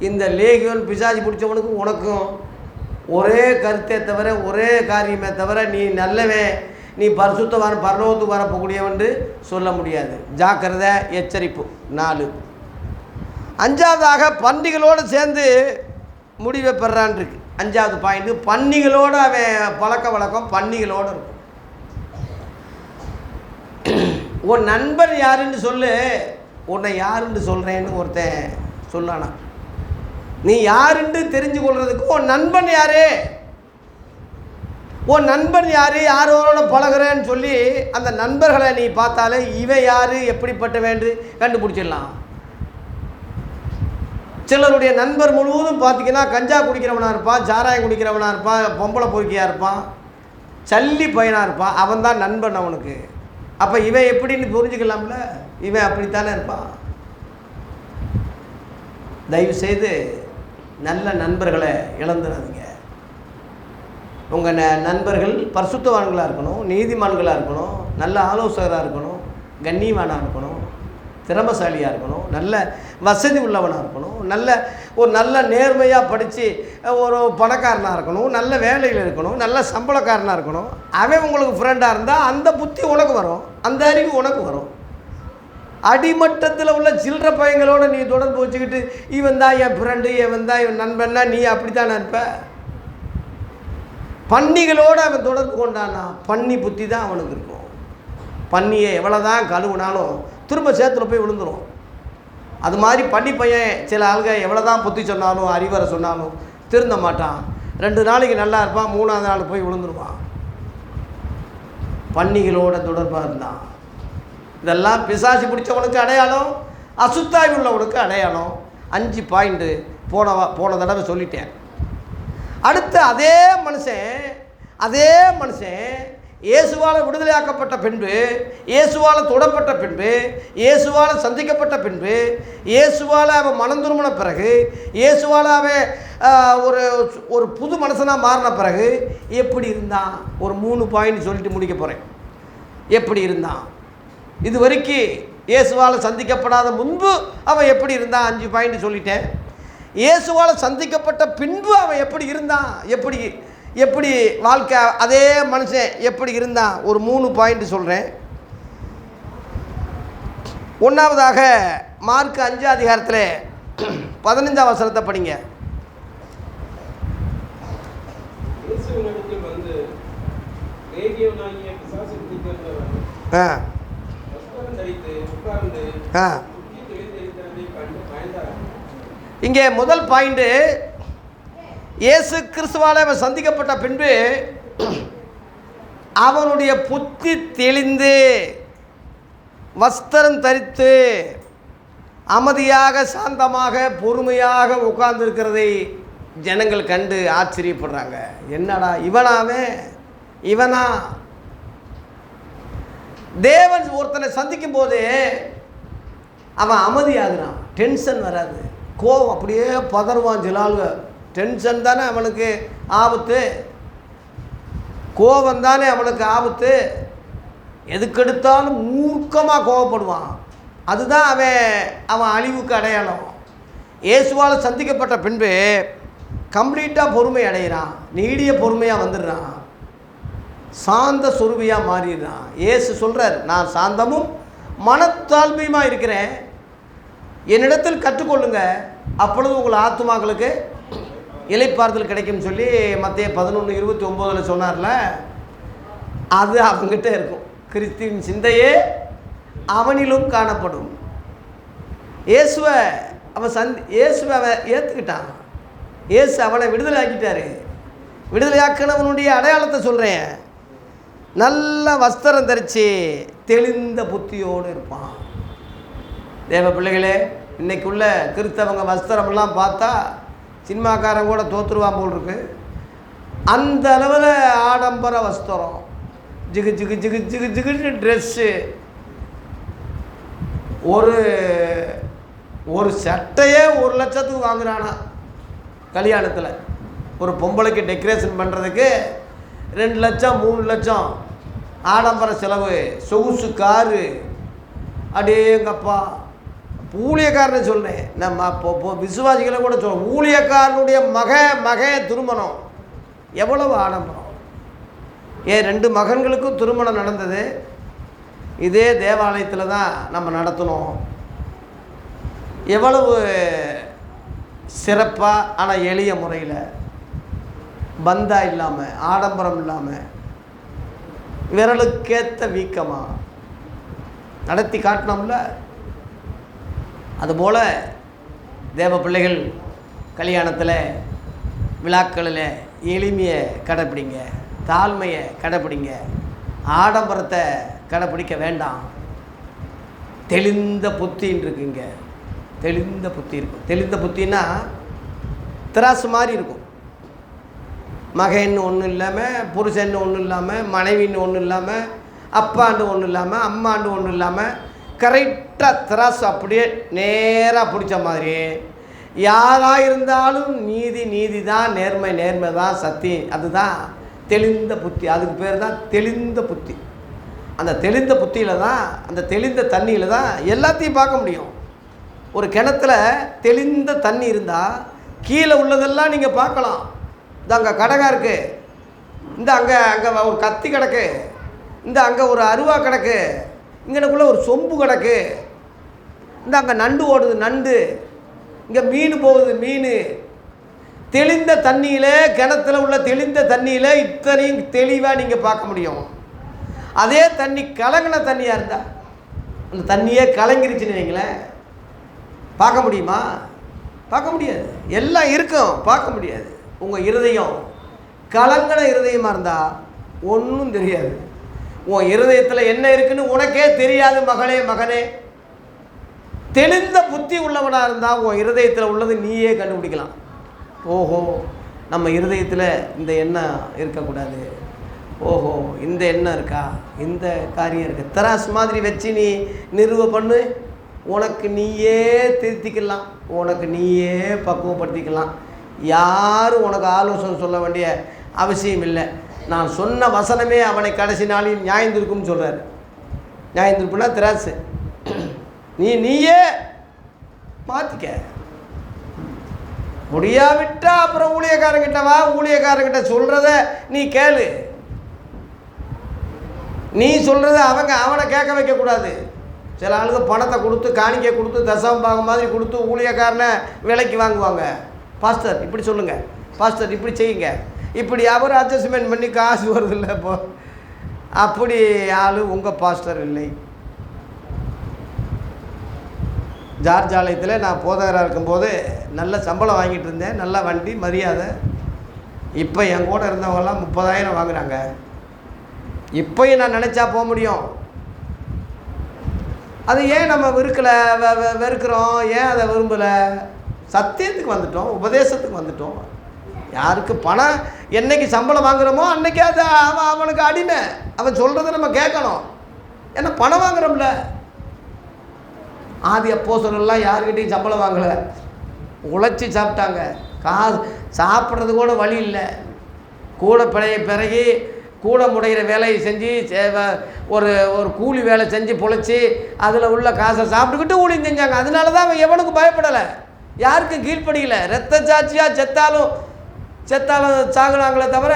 இந்த லேகியோன் பிசாசு பிடிச்சவனுக்கும் உனக்கும் ஒரே கருத்தை தவிர, ஒரே காரியமே தவிர, நீ நல்லவன், நீ பரிசுத்தவான், பரலோகத்துக்கு வரப்போக்கூடியவன் என்று சொல்ல முடியாது. ஜாக்கிரதை, எச்சரிப்பு. 4. 5வதாக பன்னிகளோடு சேர்ந்து முடிவை பெறான் இருக்கு. 5வது பாயிண்ட், பன்னிகளோடு அவன் பழக்க வழக்கம் பன்னிகளோடு இருக்கும். உன் நண்பன் யாருன்னு சொல்லு, உன்னை யாருன்னு சொல்கிறேன்னு ஒருத்தன் சொல்லானா. நீ யாருன்னு தெரிஞ்சு கொள்றதுக்கு உன் நண்பன் யாரு, உன் நண்பன் யார், யாரோட பழகிறேன்னு சொல்லி அந்த நண்பர்களை நீ பார்த்தாலே இவன் யார், எப்படிப்பட்டவேன்று கண்டுபிடிச்சிடலாம். சிலருடைய நண்பர் முழுவதும் பார்த்திங்கன்னா கஞ்சா குடிக்கிறவனாக இருப்பான், சாராயம் குடிக்கிறவனாக இருப்பான், பொம்பளை பொறுக்கியாக இருப்பான், சல்லி பையனாக இருப்பான். அவன் தான் நண்பன் அவனுக்கு. அப்போ இவன் எப்படின்னு புரிஞ்சுக்கலாம்ல, இவன் அப்படித்தானே இருப்பான். தயவுசெய்து நல்ல நண்பர்களை இழந்துடாதீங்க. உங்கள் நண்பர்கள் பரிசுத்தவான்களாக இருக்கணும், நீதிமான்களாக இருக்கணும், நல்ல ஆலோசகராக இருக்கணும், கண்ணியமானாக இருக்கணும், திறமசாலியாக இருக்கணும், நல்ல வசதி உள்ளவனாக இருக்கணும், நல்ல நேர்மையாக படித்து ஒரு பணக்காரனாக இருக்கணும், நல்ல வேலையில் இருக்கணும், நல்ல சம்பளக்காரனாக இருக்கணும். அவன் உங்களுக்கு ஃப்ரெண்டாக இருந்தால் அந்த புத்தி உனக்கு வரும், அந்த அறிவு உனக்கு வரும். அடிமட்டத்தில் உள்ள சில்லற பையங்களோடு நீ தொடர்பு வச்சுக்கிட்டு இவன் தான் என் ஃப்ரெண்டு, இவன் தான் இவன் நண்பன்னா நீ அப்படித்தானே இருப்ப. பன்னிகளோடு அவன் தொடர்பு கொண்டானா பன்னி புத்தி தான் அவனுக்கு இருக்கும். பன்னியை எவ்வளோ தான் கழுவுனாலும் திரும்ப சேத்துல போய் விழுந்துடும். அது மாதிரி பன்னி பையன் சில ஆளுங்க எவ்வளோ தான் புத்தி சொன்னாலும் அறிவுரை சொன்னாலும் திருந்த மாட்டான். 2 நாளைக்கு நல்லா இருப்பான், 3ஆவது நாள் போய் விழுந்துருவான். பன்னிகளோட தொடர்பாக இருந்தான். இதெல்லாம் பிசாசு பிடிச்சவனுக்கு அடையாளம், அசுத்தாய் உள்ளவனுக்கு அடையாளம். 5 பாயிண்ட்டு போன தடவை சொல்லிட்டேன். அடுத்து அதே மனுஷன் இயேசுவால் விடுதலையாக்கப்பட்ட பின்பு, இயேசுவால் தொடப்பட்ட பின்பு, இயேசுவால் சந்திக்கப்பட்ட பின்பு, இயேசுவால் அவன் மனம் திரும்பின பிறகு, இயேசுவால் அவன் ஒரு புது மனுஷனாக மாறின பிறகு எப்படி இருந்தான்? ஒரு 3 பாயிண்ட் சொல்லிட்டு முடிக்க போகிறேன். எப்படி இருந்தான்? இது வரைக்கும் இயேசுவால் சந்திக்கப்படாத முன்பு அவன் எப்படி இருந்தான்? 5 பாயிண்ட் சொல்லிட்டேன். இயேசுவால் சந்திக்கப்பட்ட பின்பு அவன் எப்படி இருந்தான்? எப்படி எப்படி வாழ்க்கை, அதே மனுஷன் எப்படி இருந்தான்? ஒரு 3 பாயிண்ட் சொல்கிறேன். ஒன்றாவதாக மார்க் 5 அதிகாரத்தில் 15ஆம் வசனத்தை படிங்க. இங்கே முதல் பாயிண்ட், இயேசு கிறிஸ்துவால் அவன் சந்திக்கப்பட்ட பின்பு அவனுடைய புத்தி தெளிந்து வஸ்திரம் தரித்து அமைதியாக சாந்தமாக பொறுமையாக உட்கார்ந்துருக்கிறதை ஜனங்கள் கண்டு ஆச்சரியப்படுறாங்க. என்னடா இவனா? தேவன் ஒருத்தனை சந்திக்கும் போது அவன் அமைதியாகிறான், டென்ஷன் வராது, கோவம் அப்படியே பதறுவான். ஜிலால்வ டென்ஷன் தானே அவனுக்கு ஆபத்து, கோபம் தானே அவனுக்கு ஆபத்து. எதுக்கெடுத்தாலும் மூர்க்கமாக கோவப்படுவான். அதுதான் அவன் அழிவுக்கு அடையாளம். இயேசுவால் சந்திக்கப்பட்ட பின்பு கம்ப்ளீட்டாக பொறுமை அடைகிறான், நீடிய பொறுமையாக வந்துடுறான், சாந்த சுரூபியாக மாறிடுறான். இயேசு சொல்கிறார், நான் சாந்தமும் மனத்தாழ்மையுமாக இருக்கிறேன், என்னிடத்தில் கற்றுக்கொள்ளுங்க, அப்பொழுது உங்கள் ஆத்துமாக்களுக்கு இளைப்பாறுதல் கிடைக்கும்னு சொல்லி மத்தேயு 11:29 சொன்னார்ல, அது அவங்ககிட்ட இருக்கும். கிறிஸ்துவின் சிந்தையே அவனிலும் காணப்படும். இயேசுவை அவன் ஏற்றுக்கிட்டான். இயேசு அவனை விடுதலை ஆக்கிட்டாரு. விடுதலையாக்கினவனுடைய அடையாளத்தை சொல்கிறேன். நல்ல வஸ்திரம் தரித்து தெளிந்த புத்தியோடு இருப்பான். தேவ பிள்ளைகளே, இன்றைக்குள்ள கிறிஸ்தவங்க வஸ்திரமெல்லாம் பார்த்தா சினிமாக்காரன் கூட தோற்றுருவான் போல் இருக்கு. அந்த அளவில் ஆடம்பர வஸ்திரம், ஜிகு ஜிகு ஜிகு ஜிகு ஜிகுன்னு ட்ரெஸ்ஸு, ஒரு சட்டையே 1 லட்சத்துக்கு வாங்குறானா கல்யாணத்தில். ஒரு பொம்பளைக்கு டெக்கரேஷன் பண்ணுறதுக்கு 2 லட்சம் 3 லட்சம் ஆடம்பர செலவு, சொகுசு காரு. அடேங்கப்பா, ஊழியக்காரனை சொல்கிறேன், நம்ம இப்போ விசுவாசிகளை கூட சொல்கிறோம், ஊழியக்காரனுடைய மக திருமணம் எவ்வளவு ஆடம்பரம். 2 மகன்களுக்கும் திருமணம் நடந்தது. இதே தேவாலயத்தில் தான் நம்ம நடத்தணும். எவ்வளவு சிறப்பாக, ஆனால் எளிய முறையில், பந்தா இல்லாமல், ஆடம்பரம் இல்லாமல், விரலுக்கேற்ற வீக்கமாக நடத்தி காட்டினோம்ல. அதுபோல் தேவ பிள்ளைகள் கல்யாணத்தில், விழாக்களில் எளிமையை கடைப்பிடிங்க, தாழ்மையை கடைப்பிடிங்க, ஆடம்பரத்தை கடைப்பிடிக்க வேண்டாம். தெளிந்த புத்தின்னு இருக்குங்க, தெளிந்த புத்தி இருக்கும். தெளிந்த புத்தின்னா திராசு மாதிரி இருக்கும். மகன்னு ஒன்றும் இல்லாமல், புருஷன்னு ஒன்றும் இல்லாமல், மனைவின்னு ஒன்றும் இல்லாமல், அப்பாண்டு ஒன்றும் இல்லாமல், அம்மாண்டு ஒன்றும் இல்லாமல், கரெக்டாக திராசு அப்படியே நேராக பிடிச்ச மாதிரி. யாராக இருந்தாலும் நீதி தான், நேர்மை தான், சத்தியம் அதுதான் தெளிந்த புத்தி. அதுக்கு பேர் தான் தெளிந்த புத்தி. அந்த தெளிந்த புத்தியில் தான், அந்த தெளிந்த தண்ணியில் தான் எல்லாத்தையும் பார்க்க முடியும். ஒரு கிணத்துல தெளிந்த தண்ணி இருந்தால் கீழே உள்ளதெல்லாம் நீங்கள் பார்க்கலாம். இந்த அங்கே கடகா இருக்குது, இந்த அங்கே ஒரு கத்தி கிடக்கு, இந்த அங்கே ஒரு அருவா கிடக்கு, இங்கனக்குள்ளே ஒரு சொம்பு கிடக்கு, இந்த அங்கே நண்டு ஓடுது நண்டு, இங்கே மீன் போகுது மீன். தெளிந்த தண்ணியில், கிணத்துல உள்ள தெளிந்த தண்ணியில் இத்தனையும் தெளிவாக நீங்கள் பார்க்க முடியும். அதே தண்ணி கலங்கின தண்ணியாக இருந்தால், அந்த தண்ணியே கலங்கிருச்சுன்னு வைங்களேன், பார்க்க முடியுமா? பார்க்க முடியாது. எல்லாம் இருக்கும், பார்க்க முடியாது. உங்கள் இருதயம் கலங்கின இருதயமாக இருந்தால் ஒன்றும் தெரியாது. உன் இருதயத்தில் என்ன இருக்குன்னு உனக்கே தெரியாது மகளே மகனே. தெளிந்த புத்தி உள்ளவனாக இருந்தால் உன் இருதயத்தில் உள்ளது நீயே கண்டுபிடிக்கலாம். ஓஹோ, நம்ம இருதயத்தில் இந்த எண்ணம் இருக்கக்கூடாது, ஓஹோ இந்த எண்ணம் இருக்கா, இந்த காரியம் இருக்குது. தராசு மாதிரி வச்சு நீ நிறுவ பண்ணு, உனக்கு நீயே திருத்திக்கலாம், உனக்கு நீயே பக்குவப்படுத்திக்கலாம். யாரும் உனக்கு ஆலோசனை சொல்ல வேண்டிய அவசியம் இல்லை. நான் சொன்ன வசனமே அவனை கடைசி நாளில் நியாயந்திருக்கும்னு சொல்கிறார். நியாயந்திருப்புனா திராசு. நீயே மாற்றிக்க. முடியாவிட்டா அப்புறம் ஊழியக்காரங்கிட்ட வா, ஊழியக்காரங்கிட்ட சொல்கிறத நீ கேளு. நீ சொல்கிறத அவனை கேட்க வைக்கக்கூடாது. சில ஆளுங்க பணத்தை கொடுத்து காணிக்கை கொடுத்து தசம பாகம் மாதிரி கொடுத்து ஊழியக்காரனை விலைக்கு வாங்குவாங்க. பாஸ்டர் இப்படி சொல்லுங்கள், பாஸ்டர் இப்படி செய்யுங்க, இப்படி அவர் அட்ஜஸ்ட்மெண்ட் பண்ணி காசு வருதில்ல. இப்போ அப்படி ஆள் உங்கள் பாஸ்டர் இல்லை. ஜார்ஜ் ஆலயத்தில் நான் போதகராக இருக்கும்போது நல்ல சம்பளம் வாங்கிட்டு இருந்தேன், நல்ல வண்டி மரியாதை. இப்போ என் கூட இருந்தவங்கெல்லாம் 30,000 வாங்குகிறாங்க. இப்போயும் நான் நினச்சா போக முடியும். அது ஏன் நம்ம வெறுக்கிறோம், ஏன் அதை விரும்பலை? சத்தியத்துக்கு வந்துட்டோம், உபதேசத்துக்கு வந்துட்டோம். யாருக்கு பணம் என்னைக்கு சம்பளம் வாங்குகிறோமோ அன்றைக்கி அது அவனுக்கு அடிமை. அவன் சொல்கிறத நம்ம கேட்கணும். ஏன்னா பணம் வாங்குகிறோம்ல. ஆதி அப்போஸ்தலர்கள் யாருக்கிட்டையும் சம்பளம் வாங்கலை, உழைச்சி சாப்பிட்டாங்க. காசு சாப்பிட்றது கூட வழி இல்லை. கூட பிறகு கூட முடைகிற வேலையை செஞ்சு ஒரு ஒரு கூலி வேலை செஞ்சு பொழைச்சி அதில் உள்ள காசை சாப்பிட்டுக்கிட்டு ஊழியம் செஞ்சாங்க. அதனால தான் அவன் எவனுக்கும் பயப்படலை, யாருக்கும் கீழ்ப்படியலை. ரத்த சாட்சியாக செத்தாலும் சாகுனாங்களே தவிர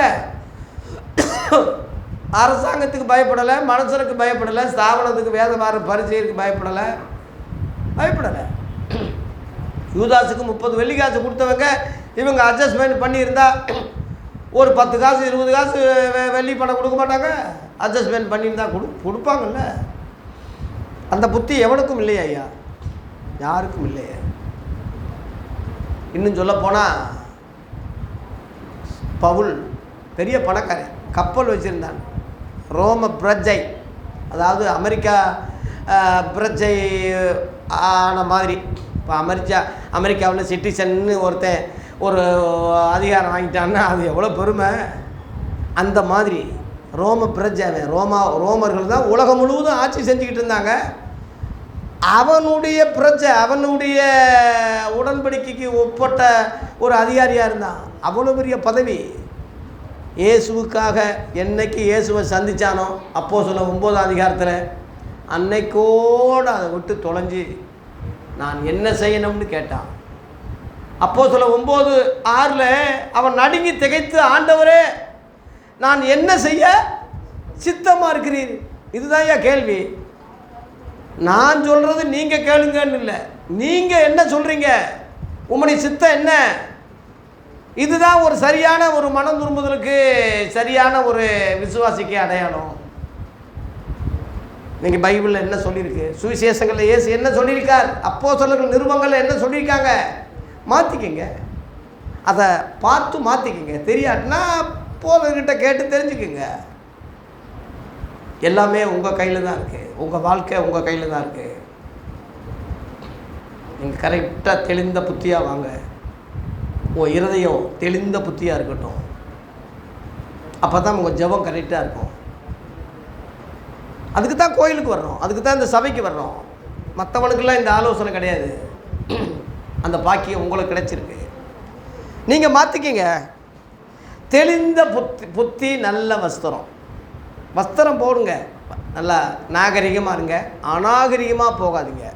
அரசாங்கத்துக்கு பயப்படலை, மனுஷனுக்கு பயப்படலை, ஸ்தாபனத்துக்கு வேதவார பரிசெயருக்கு பயப்படலை. யூதாஸுக்கு 30 வெள்ளி காசு கொடுத்தவங்க இவங்க அட்ஜஸ்ட்மெண்ட் பண்ணியிருந்தா ஒரு 10 காசு 20 காசு வெள்ளி பணம் கொடுக்க மாட்டாங்க. அட்ஜஸ்ட்மெண்ட் பண்ணியிருந்தா கொடுப்பாங்கல்ல. அந்த புத்தி எவனுக்கும் இல்லையா ஐயா? யாருக்கும் இல்லையா? இன்னும் சொல்ல போனால் பவுல் பெரிய பணக்காரன், கப்பல் வச்சுருந்தான். ரோம பிரஜை, அதாவது அமெரிக்கா பிரஜை ஆன மாதிரி. இப்போ அமெரிக்காவில் சிட்டிசன்னு ஒருத்தன் ஒரு அதிகாரம் வாங்கிட்டான்னா அது எவ்வளோ பெருமை. அந்த மாதிரி ரோம பிரஜை, ரோமர்கள் தான் உலகம் முழுவதும் ஆட்சி செஞ்சுக்கிட்டு இருந்தாங்க. அவனுடைய பிரஜை, அவனுடைய உடன்படிக்கைக்கு ஒப்பட்ட ஒரு அதிகாரியாக இருந்தான். அவ்வளோ பெரிய பதவி. இயேசுவுக்காக என்னைக்கு இயேசுவை சந்தித்தானோ அப்போஸ்தலர் 9ஆம் அதிகாரத்தில் அன்னைக்கோடு அதை விட்டு தொலைஞ்சி நான் என்ன செய்யணும்னு கேட்டான். அப்போஸ்தலர் 9:6 அவன் நடுங்கி திகைத்து, ஆண்டவரே நான் என்ன செய்ய சித்தமாக இருக்கிறீர்? இதுதான் ஐயா கேள்வி. நான் சொல்கிறது நீங்கள் கேளுங்கன்னு இல்லை, நீங்கள் என்ன சொல்கிறீங்க, உம்முடைய சித்தம் என்ன? இதுதான் ஒரு சரியான ஒரு மனம் திரும்புதலுக்கு சரியான ஒரு விசுவாசிக்கு அடையாளம். நீங்கள் பைபிளில் என்ன சொல்லியிருக்கு, சுவிசேஷங்களில் இயேசு என்ன சொல்லியிருக்கார், அப்போஸ்தலர்கள் நிருபங்களில் என்ன சொல்லியிருக்காங்க, மாற்றிக்கங்க. அதை பார்த்து மாற்றிக்கங்க. தெரியாட்டினா போதகிட்ட கேட்டு தெரிஞ்சுக்குங்க. எல்லாமே உங்கள் கையில் தான் இருக்குது. உங்கள் வாழ்க்கை உங்கள் கையில் தான் இருக்குது. நீங்கள் கரெக்டாக தெளிந்த புத்தியாக வாங்க. உங்கள் இருதயம் தெளிந்த புத்தியாக இருக்கட்டும். அப்போ தான் உங்கள் ஜெபம் கரெக்டாக இருக்கும். அதுக்கு தான் கோயிலுக்கு வர்றோம், அதுக்கு தான் இந்த சபைக்கு வர்றோம். மற்றவனுக்கெல்லாம் இந்த ஆலோசனை கிடையாது. அந்த பாக்கியம் உங்களுக்கு கிடைச்சிருக்கு. நீங்கள் மாற்றிக்கிங்க. தெளிந்த புத்தி நல்ல வஸ்திரம் போடுங்க. நல்லா நாகரிகமாக இருங்க, அநாகரிகமாக போகாதீங்க.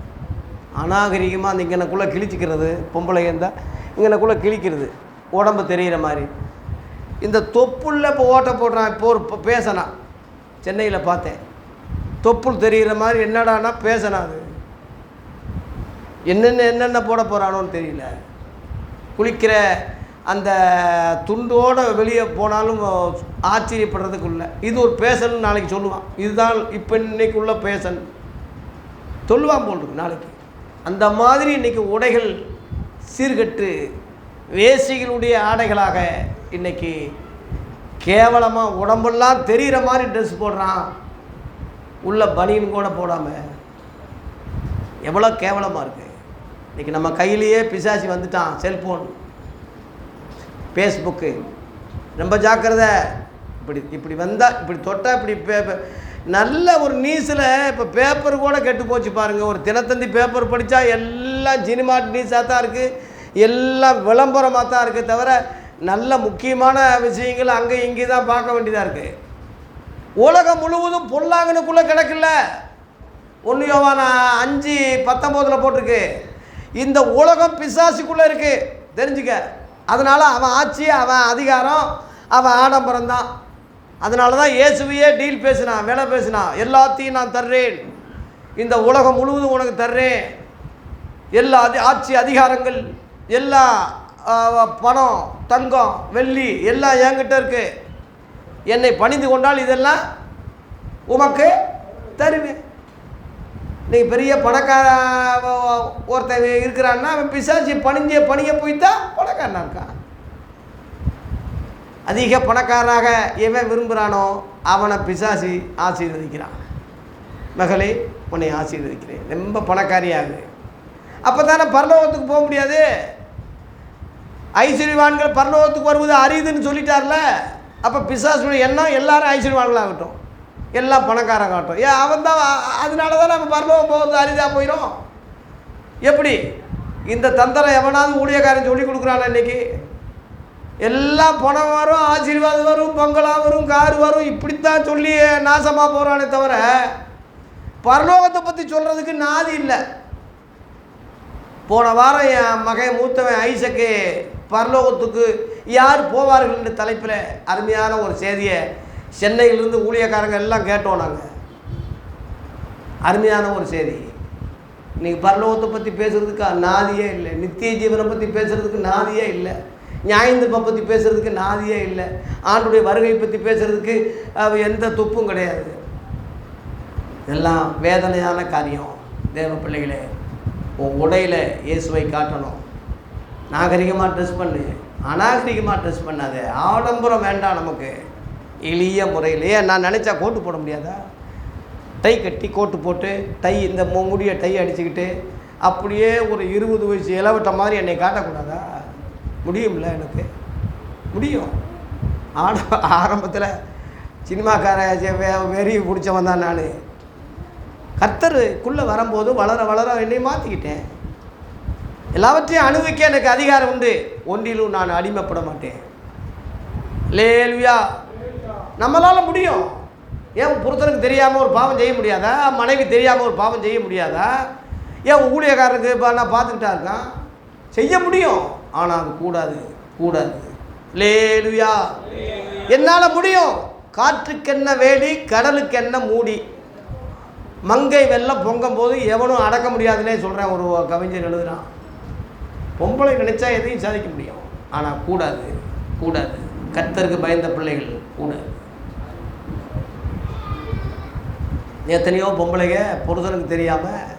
அநாகரிகமாக அந்த இங்கனக்குள்ளே கிழிச்சிக்கிறது, பொம்பளைங்க இருந்தால் இங்கனக்குள்ளே கிழிக்கிறது, உடம்பு தெரிகிற மாதிரி. இந்த தொப்புள்ள இப்போ ஓட்ட போடுறான். இப்போ ஒரு பேசினா சென்னையில் பார்த்தேன், தொப்புள் தெரிகிற மாதிரி என்னடானா பேசினா. அது என்னென்ன போட போகிறானோன்னு தெரியல. குளிக்கிற அந்த துண்டோடு வெளியே போனாலும் ஆச்சரியப்படுறதுக்குள்ள இது ஒரு பேசன் நாளைக்கு சொல்லுவான். இதுதான் இப்போ இன்னைக்குள்ள பேசன் சொல்லுவான் போல் இருக்கு நாளைக்கு. அந்த மாதிரி இன்றைக்கி உடைகள் சீர்கட்டு வேசிகளுடைய ஆடைகளாக இன்றைக்கி கேவலமாக உடம்பெல்லாம் தெரிகிற மாதிரி ட்ரெஸ் போடுறான். உள்ள பனியன் கூட போடாமல் எவ்வளோ கேவலமாக இருக்குது. இன்றைக்கி நம்ம கையிலேயே பிசாசி வந்துட்டான். Cellphone, Facebook. ரொம்ப ஜாக்கிரதை. இப்படி வந்தால், இப்படி தொட்டால், இப்படி நல்ல ஒரு நியூஸில் இப்போ பேப்பர் கூட கெட்டு போச்சு பாருங்கள். ஒரு தினத்தந்தி பேப்பர் படித்தா எல்லாம் சினிமா நியூஸாக தான் இருக்குது, எல்லாம் விளம்பரமாக தான் இருக்குது. தவிர நல்ல முக்கியமான விஷயங்கள் அங்கே இங்கே தான் பார்க்க வேண்டியதாக இருக்குது. உலகம் முழுவதும் பொல்லாங்கனுக்குள்ளே கிடக்கல. 1 யோவான் 5:19 போட்டிருக்கு. இந்த உலகம் பிசாசுக்குள்ளே இருக்குது, தெரிஞ்சுக்க. அதனால் அவன் ஆட்சி, அவன் அதிகாரம், அவன் ஆடம்பரம் தான். அதனால தான் இயேசுவையே டீல் பேசினான், விலை பேசினான். எல்லாத்தையும் நான் தர்றேன், இந்த உலகம் முழுவதும் உனக்கு தர்றேன், எல்லா ஆட்சி அதிகாரங்கள், எல்லா பணம், தங்கம், வெள்ளி எல்லாம் என்கிட்ட இருக்கு. என்னை பணிந்து கொண்டால் இதெல்லாம் உமக்கு தருவேன். நீங்கள் பெரிய பணக்கார ஒருத்தன் இருக்கிறான்னா அவன் பிசாசி பணிய போய்த்தான் பணக்காரனாக இருக்கான். அதிக பணக்காரனாக எவன் விரும்புகிறானோ அவனை பிசாசி ஆசீர்வதிக்கிறான். மகளே, உன்னை ஆசீர்வதிக்கிறேன், ரொம்ப பணக்காரியாகு. அப்போ தானே பரலோகத்துக்கு போக முடியாது. ஐஸ்வர்யவான்கள் பரலோகத்துக்கு வருவது அரியுதுன்னு சொல்லிட்டார்ல. அப்போ பிசாசுடைய எண்ணம் எல்லாரும் ஐஸ்வர்யவான்களாகட்டும், எல்லாம் பணக்காரங்காகட்டும். ஏன் அவன் தான், அதனால தான் நம்ம பரலோகம் போகிறது அரிதாக போயிடும். எப்படி இந்த தந்திரம் எவனாவது ஊழியக்காரன் சொல்லி கொடுக்குறான்? இன்றைக்கி எல்லாம் பணம் வரும், ஆசீர்வாதம் வரும், பங்களா வரும், கார் வரும், இப்படித்தான் சொல்லி நாசமாக போகிறானே தவிர பரலோகத்தை பற்றி சொல்கிறதுக்கு நாதி இல்லை. போன வாரம் என் மகன் மூத்தவன் ஐசக்கு பரலோகத்துக்கு யார் போவார்கள் என்ற தலைப்பில் அருமையான ஒரு செய்தியை சென்னையிலிருந்து ஊழியக்காரங்க எல்லாம் கேட்டோம் நாங்கள். அருமையான ஒரு செய்தி. இன்றைக்கி பரலோகத்தை பற்றி பேசுகிறதுக்கு நாதியே இல்லை, நித்திய ஜீவனை பற்றி பேசுகிறதுக்கு நாதியே இல்லை, நியாயந்தீர்ப்பை பற்றி பேசுகிறதுக்கு நாதியே இல்லை, ஆண்டுடைய வருகை பற்றி பேசுகிறதுக்கு எந்த துப்பும் கிடையாது. இதெல்லாம் வேதனையான காரியம். தேவ பிள்ளைகளே, உன் உடையில் இயேசுவை காட்டணும். நாகரிகமாக ட்ரெஸ் பண்ணு, அநாகரிகமாக ட்ரெஸ் பண்ணாது. ஆடம்பரம் வேண்டாம் நமக்கு. எளிய முறையிலேயே நான் நினச்சா கோட்டு போட முடியாதா? டை கட்டி கோட்டு போட்டு டை இந்த முடிய டை அடிச்சுக்கிட்டு அப்படியே ஒரு 20 வயசு இளவட்ட மாதிரி என்னை காட்டக்கூடாதா? முடியும்ல, எனக்கு முடியும். ஆரம்பத்தில் சினிமாக்கார வெறி பிடிச்சவன் தான் நான். கர்த்தருக்குள்ளே வரும்போது வளர வளர என்னை மாற்றிக்கிட்டேன். எல்லாவற்றையும் அனுபவிக்க எனக்கு அதிகாரம் உண்டு. ஒன்றிலும் நான் அடிமைப்பட மாட்டேன். லேலுயா, நம்மளால் முடியும். ஏன் புருஷனுக்கு தெரியாமல் ஒரு பாவம் செய்ய முடியாதா? மனைவி தெரியாமல் ஒரு பாவம் செய்ய முடியாதா? ஏன் ஊழியக்காரருக்கு இப்போ நான் பார்த்துக்கிட்டா இருக்கான்? செய்ய முடியும், ஆனால் அது கூடாது. லேலுயா, என்னால் முடியும். காற்றுக்கென்ன வேலி, கடலுக்கென்ன மூடி, மங்கை வெள்ளம் பொங்கும் போது எவனும் அடக்க முடியாதுன்னே சொல்கிறேன். ஒரு கவிஞர் எழுதுறான். பொம்பளை நினைச்சா எதையும் சாதிக்க முடியும், ஆனால் கூடாது. கர்த்தருக்கு பயந்த பிள்ளைகள் கூடாது. எத்தனையோ பொம்பளைங்க புருஷனுக்கு தெரியாமல்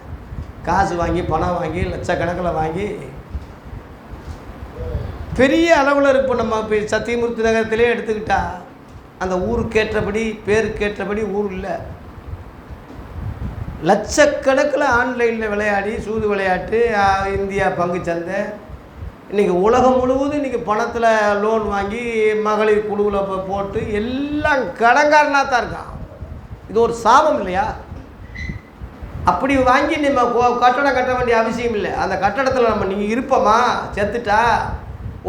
காசு வாங்கி, பணம் வாங்கி, லட்சக்கணக்கில் வாங்கி பெரிய அளவில் இருக்கும். நம்ம இப்போ சத்தியமூர்த்தி நகரத்திலே எடுத்துக்கிட்டா அந்த ஊருக்கேற்றபடி, பேருக்கேற்றபடி ஊர் இல்லை. லட்சக்கணக்கில் ஆன்லைனில் விளையாடி, சூது விளையாட்டு, இந்தியா பங்கு சந்தை, இன்றைக்கி உலகம் முழுவதும் இன்றைக்கி பணத்தில் லோன் வாங்கி மகளிர் குழுவில் போட்டு எல்லாம் கடன்காரனாக தான் இருக்கான். இது ஒரு சாபம் இல்லையா? அப்படி வாங்கி நம்ம கட்டடம் கட்ட வேண்டிய அவசியம் இல்லை. அந்த கட்டடத்தில் நம்ம நீங்கள் இருப்போமா? செத்துட்டா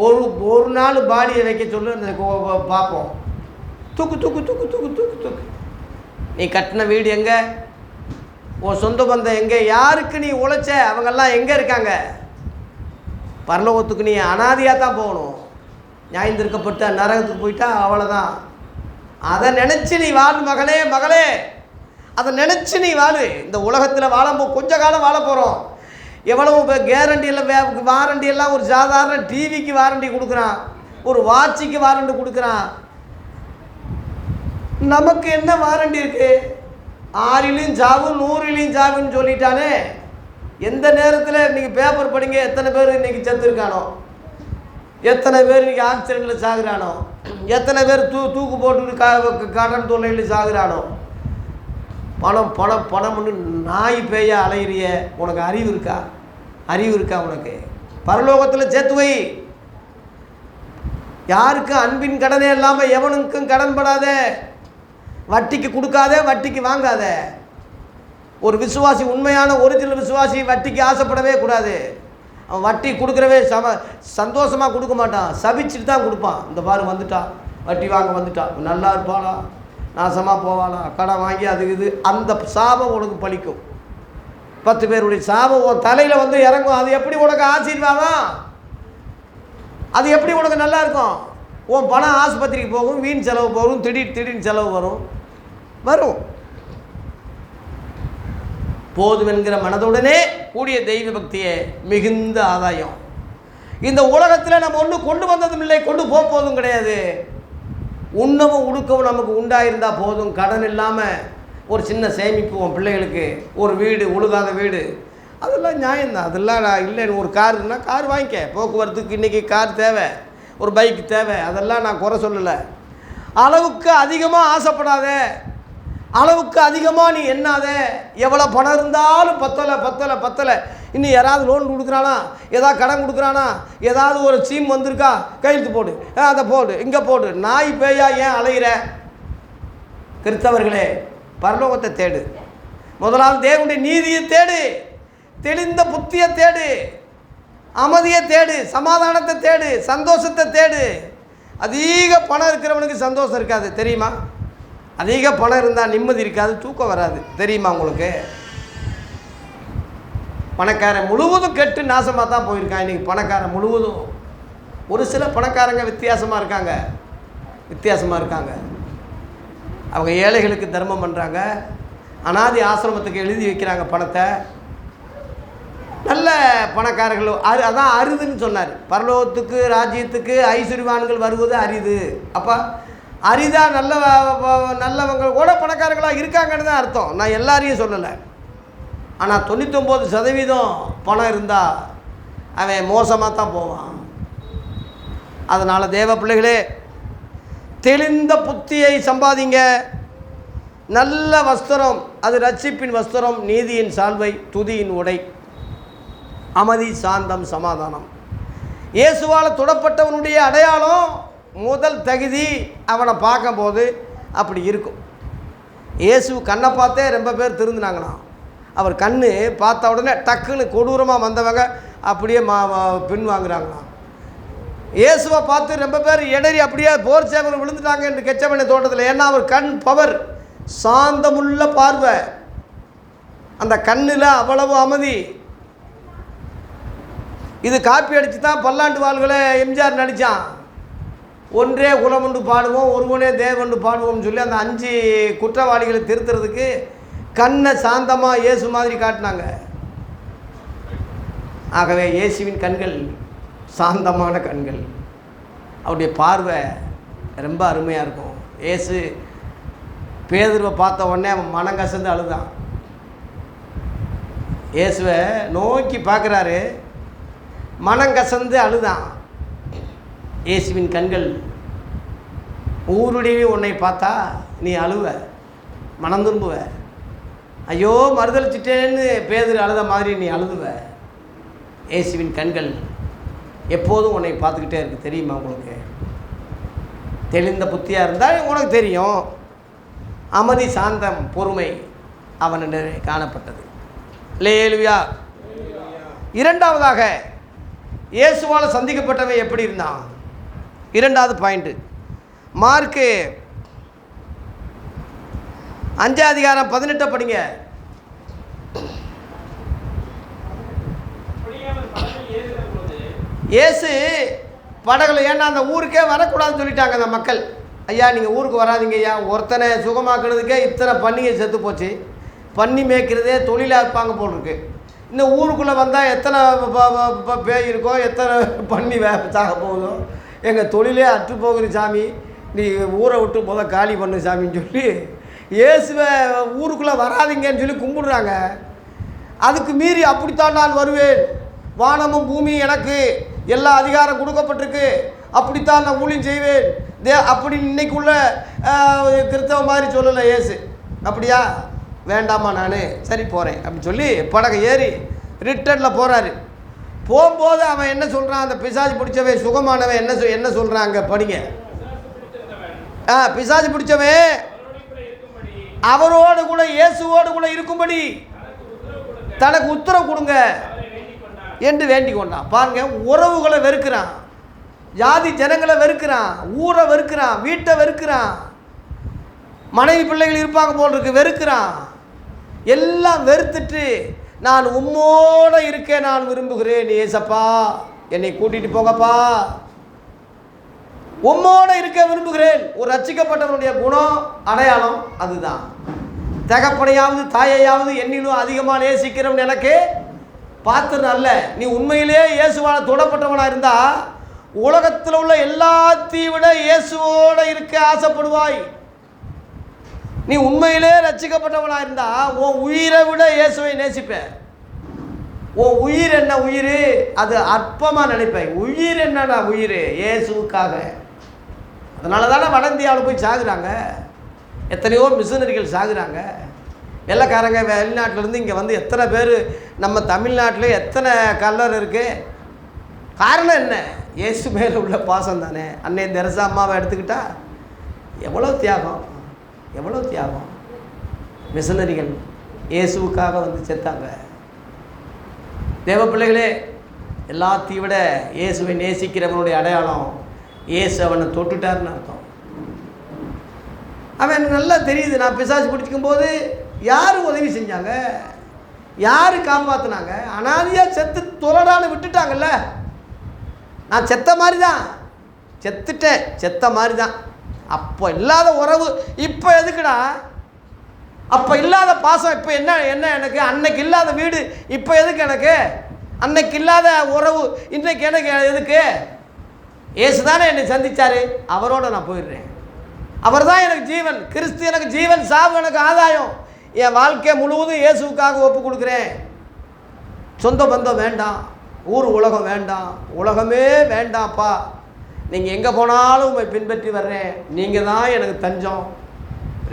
ஒரு நாள் பாடியை வைக்க சொல்லு, அந்த பார்ப்போம். தூக்கு. நீ கட்டின வீடு எங்கே? உன் சொந்த பந்தம் எங்கே? யாருக்கு நீ உழைச்ச அவங்கெல்லாம் எங்கே இருக்காங்க? பரலோகத்துக்கு நீ அனாதியாக தான் போகணும். நியாயந்திருக்கப்பட்ட நரகத்துக்கு போயிட்டா அவ்வளோதான். அதை நினச்சி நீ வாழு மகளே, அதை நினச்சி நீ வாழு. இந்த உலகத்தில் கொஞ்ச காலம் வாழ போகிறோம். எவ்வளவு கேரண்டியில் வாரண்டியெல்லாம் ஒரு சாதாரண டிவிக்கு வாரண்டி கொடுக்குறான், ஒரு வாட்சுக்கு வாரண்டி கொடுக்குறான். நமக்கு என்ன வாரண்டி இருக்குது? 6லும் சாவு 100லும் சாவுன்னு சொல்லிட்டானே. எந்த நேரத்தில் நீங்கள் பேப்பர் படிங்க, எத்தனை பேர் இன்றைக்கி செத்துருக்கானோ, எத்தனை பேர் இன்றைக்கி ஆக்சிடெண்ட்டில் சாகுறானோ, எத்தனை பேர் தூக்கு போட்டு கடன் தொல்லையில் சாகுறானோ. பணம்னு நாய் பேயா அலையிறிய. உனக்கு அறிவு இருக்கா? உனக்கு பரலோகத்தில் சேர்த்து வை. யாருக்கும் அன்பின் கடனே இல்லாமல் எவனுக்கும் கடன் படாத. வட்டிக்கு கொடுக்காத, வட்டிக்கு வாங்காத. ஒரு விசுவாசி, உண்மையான ஒரிஜினல் விசுவாசி வட்டிக்கு ஆசைப்படவே கூடாது. அவன் வட்டி கொடுக்குறவே சந்தோஷமாக கொடுக்க மாட்டான், சபிச்சுட்டு தான் கொடுப்பான். இந்த பாரு வந்துட்டான், வட்டி வாங்க வந்துட்டான், நல்லா இருப்பாளா, நாசமாக போவாளா, கடன் வாங்கி அது இது, அந்த சாபம் உனக்கு பலிக்கும். 10 பேருடைய சாபம் உன் தலையில் வந்து இறங்கும். அது எப்படி உனக்கு ஆசீர்வாதம்? அது எப்படி உனக்கு நல்லா இருக்கும்? உன் பணம் ஆஸ்பத்திரிக்கு போகும், வீண் செலவு போகும், திடீர்னு செலவு வரும். போதும் என்கிற மனதுடனே கூடிய தெய்வ பக்தியே மிகுந்த ஆதாயம். இந்த உலகத்தில் நம்ம ஒன்றும் கொண்டு வந்ததும் இல்லை, கொண்டு போதும் கிடையாது. உண்ணவும் உடுக்கவும் நமக்கு உண்டாயிருந்தால் போதும். கடன் இல்லாமல் ஒரு சின்ன சேமிப்பு, உன் பிள்ளைகளுக்கு ஒரு வீடு, உழுகாத வீடு, அதெல்லாம் நியாயம்தான். அதெல்லாம் இல்லைன்னு ஒரு கார் இருந்தால் கார் வாங்கிக்க. போக்குவரத்துக்கு இன்றைக்கி கார் தேவை, ஒரு பைக் தேவை. அதெல்லாம் நான் குறை சொல்லலை. அளவுக்கு அதிகமாக ஆசைப்படாத, அளவுக்கு அதிகமாக நீ எண்ணாத. எவ்வளோ பணம் இருந்தாலும் பத்தலை. இன்னும் யாராவது லோன் கொடுக்குறானா, ஏதாவது கடன் கொடுக்குறானா, ஏதாவது ஒரு ஸ்கீம் வந்திருக்கா, கையெழுத்து போடு, அதை போடு, இங்கே போடு. நாய் பேயா ஏன் அலைகிற? கிறிஸ்தவர்களே, பரலோகத்தை தேடு. முதலாவது தேவனுடைய நீதியை தேடு, தெளிந்த புத்தியை தேடு, அமைதியை தேடு, சமாதானத்தை தேடு, சந்தோஷத்தை தேடு. அதிக பணம் இருக்கிறவனுக்கு சந்தோஷம் இருக்காது தெரியுமா? அதிக பணம் இருந்தால் நிம்மதி இருக்காது, தூக்கம் வராது தெரியுமா உங்களுக்கு? பணக்காரன் முழுவதும் கெட்டு நாசமாக தான் போயிருக்கான் இன்றைக்கி. பணக்காரன் முழுவதும். ஒரு சில பணக்காரங்க வித்தியாசமாக இருக்காங்க. அவங்க ஏழைகளுக்கு தர்மம் பண்ணுறாங்க, அனாதை ஆசிரமத்துக்கு எழுதி வைக்கிறாங்க பணத்தை. நல்ல பணக்காரர்கள் அதான் அரிதுன்னு சொன்னார். பரலோகத்துக்கு ராஜ்யத்துக்கு ஐஸ்வர்யவான்கள் வருவது அரிது. அப்போ அரிதாக நல்லவங்க கூட பணக்காரர்களாக இருக்காங்கன்னு தான் அர்த்தம். நான் எல்லாரையும் சொல்லலை. ஆனால் 99% பணம் இருந்தால் அவன் மோசமாக தான் போவான். அதனால் தேவ பிள்ளைகளே, தெளிந்த புத்தியை சம்பாதிங்க. நல்ல வஸ்திரம், அது ரட்சிப்பின் வஸ்திரம், நீதியின் சால்வை, துதியின் உடை, அமைதி, சாந்தம், சமாதானம். இயேசுவால் தொடப்பட்டவனுடைய அடையாளம், முதல் தகுதி, அவனை பார்க்கும்போது அப்படி இருக்கும். இயேசு கண்ணை பார்த்தே ரொம்ப பேர் திருந்தினாங்களாம். அவர் கண் பார்த்த உடனே டக்குன்னு கொடூரமாக வந்தவங்க அப்படியே பின்வாங்குறாங்களாம். இயேசுவை பார்த்து ரொம்ப பேர் இடறி அப்படியே போர் சேவல் விழுந்துட்டாங்க என்று கெச்சமனை தோட்டத்தில். ஏன்னா அவர் கண் பவர், சாந்தமுள்ள பார்வை, அந்த கண்ணில் அவ்வளவு அமைதி. இது காப்பி அடித்து தான் பல்லாண்டு வாழ்களை எம்ஜிஆர் நடித்தான். ஒன்றே குலமுண்டு பாடுவோம், ஒருவனே தேவண்டு பாடுவோம்னு சொல்லி அந்த 5 குற்றவாளிகளை திருத்துறதுக்கு கண்ணை சாந்தமாக இயேசு மாதிரி காட்டினாங்க. ஆகவே இயேசுவின் கண்கள் சாந்தமான கண்கள், அவருடைய பார்வை ரொம்ப அருமையாக இருக்கும். இயேசு பேதுருவை பார்த்த உடனே அவன் மனம் கசந்து அழுதான். இயேசுவை நோக்கி பார்க்குறாரு, மனம் கசந்து அழுதான். இயேசுவின் கண்கள் ஊருடைய உன்னை பார்த்தா நீ அழுவ, மனம் திரும்புவ. ஐயோ மறுதளிச்சிட்டேன்னு பேதுரு அழுத மாதிரி நீ அழுதுவ. இயேசுவின் கண்கள் எப்போதும் உன்னை பார்த்துக்கிட்டே இருக்குது தெரியுமா உங்களுக்கு? தெளிந்த புத்தியாக இருந்தால் உனக்கு தெரியும். அமைதி, சாந்தம், பொறுமை அவனிடம் காணப்பட்டது. அல்லேலூயா. இரண்டாவதாக, இயேசுவால் சந்திக்கப்பட்டவன் எப்படி இருந்தான்? இரண்டாவது பாயிண்ட்டு, மார்க்கு 5:18 படிங்க. இயேசு படகுல, ஏன்னா அந்த ஊருக்கே வரக்கூடாதுன்னு சொல்லிட்டாங்க அந்த மக்கள். ஐயா நீங்கள் ஊருக்கு வராதிங்க ஐயா, ஒருத்தனை சுகமாக்குறதுக்கே இத்தனை பன்னிகை செத்து போச்சு, பன்னி மேய்க்கிறதே தொழிலாக இருப்பாங்க போல் இருக்கு. இந்த ஊருக்குள்ளே வந்தால் எத்தனை பேய் இருக்கோ, எத்தனை பன்னி சாக போகுதோ, எங்கள் தொழிலே அற்று போகுது சாமி, நீ ஊரை விட்டு முதல் காலி பண்ணு சாமின்னு சொல்லி இயேசுவை ஊருக்குள்ளே வராதிங்கன்னு சொல்லி கும்பிடுறாங்க. அதுக்கு மீறி அப்படித்தான் நான் வருவேன், வானமும் பூமியும் எனக்கு எல்லா அதிகாரம் கொடுக்கப்பட்டிருக்கு, அப்படித்தான் நான் ஊழியம் செய்வேன் அப்படி இன்னைக்குள்ள கிறிஸ்தவ மாதிரி சொல்லலை இயேசு. அப்படியா, வேண்டாமா, நான் சரி போகிறேன் அப்படின்னு சொல்லி படகை ஏறி ரிட்டர்னில் போகிறாரு. போகும்போது அவன் என்ன சொல்கிறான், அந்த பிசாசு பிடிச்சவன் சுகமானவன் என்ன சொல்கிறான் அங்கே படிங்க. பிசாசு பிடிச்சவன் அவரோடு கூட இயேசுவோடு கூட இருக்கும்படி தனக்கு உத்தரவு கொடுங்க என்று வேண்டிக் கொண்டான். பாருங்க, உறவுகளை வெறுக்கிறான், ஜாதி ஜனங்களை வெறுக்கிறான், ஊரை வெறுக்கிறான், வீட்டை வெறுக்கிறான், மனைவி பிள்ளைகள் இருப்பாங்க போல் இருக்கு வெறுக்கிறான். எல்லாம் வெறுத்துட்டு நான் உம்மோட இருக்க நான் விரும்புகிறேன் ஏசப்பா, என்னை கூட்டிட்டு போகப்பா, உம்மோட இருக்க விரும்புகிறேன். ஒரு ரட்சிக்கப்பட்டவனுடைய குணம் அடையாளம் அதுதான். தகப்பனையாவது தாயையாவது என்னிலும் அதிகமாக நேசிக்கிறவன் எனக்கு பாத்திரம் அல்ல. நீ உண்மையிலே இயேசுவால் தொடப்பட்டவனாக இருந்தா உலகத்தில் உள்ள எல்லாத்தையும் விட இயேசுவோட இருக்க ஆசைப்படுவாய். நீ உண்மையிலே ரட்சிக்கப்பட்டவனாக இருந்தா உன் உயிரை விட இயேசுவை நேசிப்ப. உன் உயிர் என்ன உயிர், அது அற்பமாக நினைப்பேன். உயிர் என்னடா உயிர், இயேசுவுக்காக. அதனால தானே வட இந்தியாவில் போய் சாகுறாங்க, எத்தனையோ மிஷனரிகள் சாகுறாங்க. வெள்ளைக்காரங்க வெளிநாட்டிலேருந்து இங்கே வந்து எத்தனை பேர், நம்ம தமிழ்நாட்டில் எத்தனை கல்லர் இருக்குது. காரணம் என்ன? இயேசு மேலே உள்ள பாசம் தானே. அன்னை தெரசா அம்மாவை எடுத்துக்கிட்டா எவ்வளோ தியாகம், எவ்வளோ தியாகம். மிஷனரிகள் இயேசுவுக்காக வந்து செத்தாங்க. தேவ பிள்ளைகளே, எல்லாத்தையும் விட இயேசுவை நேசிக்கிறவனுடைய அடையாளம் இயேசு அவனை தொட்டுட்டார்னு அர்த்தம். அவன் எனக்கு நல்லா தெரியுது. நான் பிசாசு பிடிச்சிக்கும் போது யார் உதவி செஞ்சாங்க, யார் காப்பாற்றினாங்க? அனாதியாக செத்து தொலடான்னு விட்டுட்டாங்கல்ல. நான் செத்த மாதிரி தான், செத்துட்டேன், செத்த மாதிரி தான். அப்போ இல்லாத உறவு இப்போ எதுக்குடா? அப்போ இல்லாத பாசம் இப்போ என்ன என்ன எனக்கு? அன்னைக்கு இல்லாத வீடு இப்போ எதுக்கு எனக்கு? அன்னைக்கு இல்லாத உறவு இன்றைக்கு எனக்கு எதுக்கு? இயேசு தானே என்னை சந்தித்தார், அவரோட நான் போயிடுறேன். அவர் தான் எனக்கு ஜீவன். கிறிஸ்து எனக்கு ஜீவன், சாவு எனக்கு ஆதாயம். என் வாழ்க்கை முழுவதும் இயேசுவுக்காக ஒப்பு கொடுக்குறேன். சொந்த பந்தம் வேண்டாம், ஊர் உலகம் வேண்டாம், உலகமே வேண்டாம்ப்பா. நீங்கள் எங்கே போனாலும் உங்களை பின்பற்றி வர்றேன், நீங்கள் தான் எனக்கு தஞ்சம்.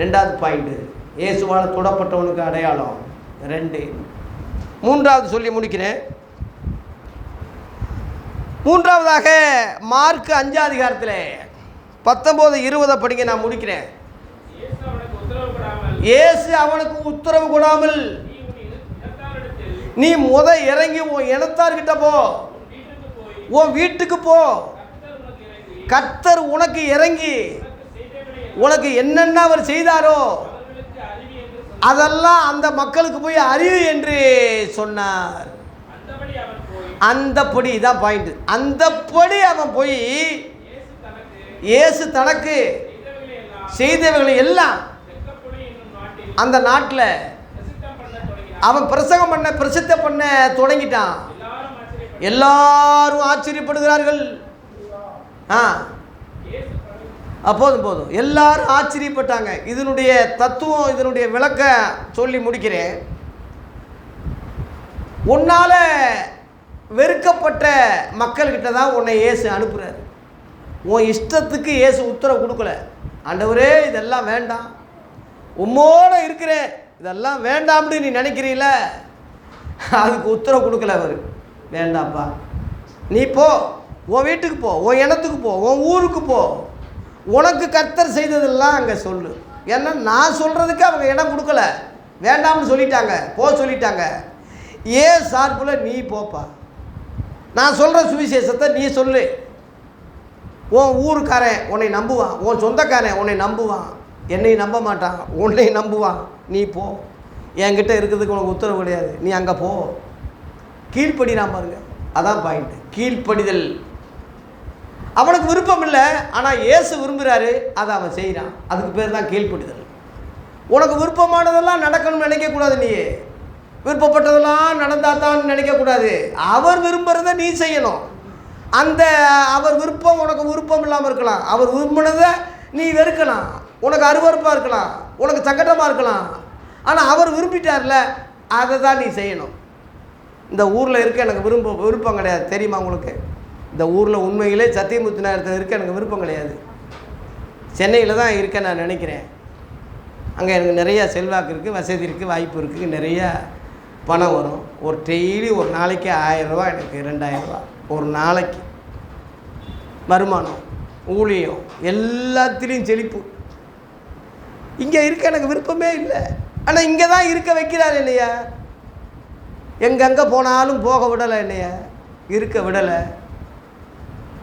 ரெண்டாவது பாயிண்ட்டு, இயேசுவால் தொடப்பட்டவனுக்கு அடையாளம் 2. மூன்றாவது சொல்லி முடிக்கிறேன். மூன்றாவதாக மார்க் 5 அதிகாரத்தில் 19-20 படிங்க, நான் முடிக்கிறேன். இயேசு அவனுக்கு உத்தரவு கொடாமல், நீ இறங்கி உன் இனத்தார்கிட்ட போ, உன் வீட்டுக்கு போ, கர்த்தர் உனக்கு இறங்கி உனக்கு என்னென்ன அவர் செய்தாரோ அதெல்லாம் அந்த மக்களுக்கு போய் அறிவு என்று சொன்னார். அந்தப்படி இதான் பாயிண்ட். அந்தப்படி அவன் போய் இயேசு தனக்கு செய்தவர்களை எல்லாம் அந்த நாட்டில் அவன் பிரசித்தம் பண்ண தொடங்கிட்டான். எல்லாரும் ஆச்சரியப்படுகிறார்கள். போதும் எல்லாரும் ஆச்சரியப்பட்டாங்க. இதனுடைய தத்துவம், இதனுடைய விளக்க சொல்லி முடிக்கிறேன். உன்னால் வெறுக்கப்பட்ட மக்கள்கிட்ட தான் உன்னை இயேசு அனுப்புகிறார். உன் இஷ்டத்துக்கு இயேசு உத்தரவு கொடுக்கல. ஆண்டவரே இதெல்லாம் வேண்டாம், உம்மோட இருக்கிறேன், இதெல்லாம் வேண்டாம்னு நீ நினைக்கிறீல, அதுக்கு உத்தரவு கொடுக்கல அவர். வேண்டாம்ப்பா, நீ போ, உன் வீட்டுக்கு போ, உன் இனத்துக்கு போ, உன் ஊருக்கு போ, உனக்கு கர்த்தர் செய்ததெல்லாம் அங்கே சொல்லு. ஏன்னா நான் சொல்கிறதுக்கு அவங்க இடம் கொடுக்கல, வேண்டாம்னு சொல்லிட்டாங்க, போ சொல்லிட்டாங்க. ஏன் சார்பில் நீ போப்பா, நான் சொல்கிற சுவிசேஷத்தை நீ சொல்லு. உன் ஊருக்காரன் உன்னை நம்புவான், உன் சொந்தக்காரன் உன்னை நம்புவான், என்னை நம்ப மாட்டான், உன்னை நம்புவான். நீ போ, என்கிட்ட இருக்கிறதுக்கு உனக்கு உத்தரவு கிடையாது, நீ அங்கே போ. கீழ்ப்படிதான் பாருங்க, அதான் பாயிண்ட்டு. கீழ்ப்படிதல். அவனுக்கு விருப்பம் இல்லை, ஆனால் இயேசு விரும்புகிறாரு, அதை அவன் செய்கிறான். அதுக்கு பேர் தான் கீழ்ப்படிதல். உனக்கு விருப்பமானதெல்லாம் நடக்கணும்னு நினைக்கக்கூடாது. நீ விருப்பப்பட்டதெல்லாம் நடந்தால் தான் நினைக்கக்கூடாது. அவர் விரும்புகிறத நீ செய்யணும். அந்த அவர் விருப்பம் உனக்கு விருப்பம் இல்லாமல் இருக்கலாம், அவர் விரும்பினதை நீ வெறுக்கலாம், உனக்கு அருவருப்பாக இருக்கலாம், உனக்கு சங்கடமாக இருக்கலாம். ஆனால் அவர் விரும்பிட்டார்ல, அதை தான் நீ செய்யணும். இந்த ஊரில் இருக்க எனக்கு விருப்பம் கிடையாது, தெரியுமா உங்களுக்கு? இந்த ஊரில் உண்மையிலே சத்தியமூர்த்தி நகரத்தில் இருக்க எனக்கு விருப்பம் கிடையாது. சென்னையில் தான் இருக்க நான் நினைக்கிறேன். அங்கே எனக்கு நிறையா செல்வாக்கு இருக்குது, வசதி இருக்குது, வாய்ப்பு இருக்குது, நிறையா பணம் வரும். ஒரு டெய்லி ஒரு நாளைக்கு 1000 ரூபா, எனக்கு 2000 ரூபா ஒரு நாளைக்கு வருமானம், ஊழியம், எல்லாத்துலேயும் செழிப்பு. இங்கே இருக்க எனக்கு விருப்பமே இல்லை. ஆனால் இங்கே தான் இருக்க வைக்கிறார் இல்லையா? எங்கெங்கே போனாலும் போக விடலை இல்லையா? இருக்க விடலை.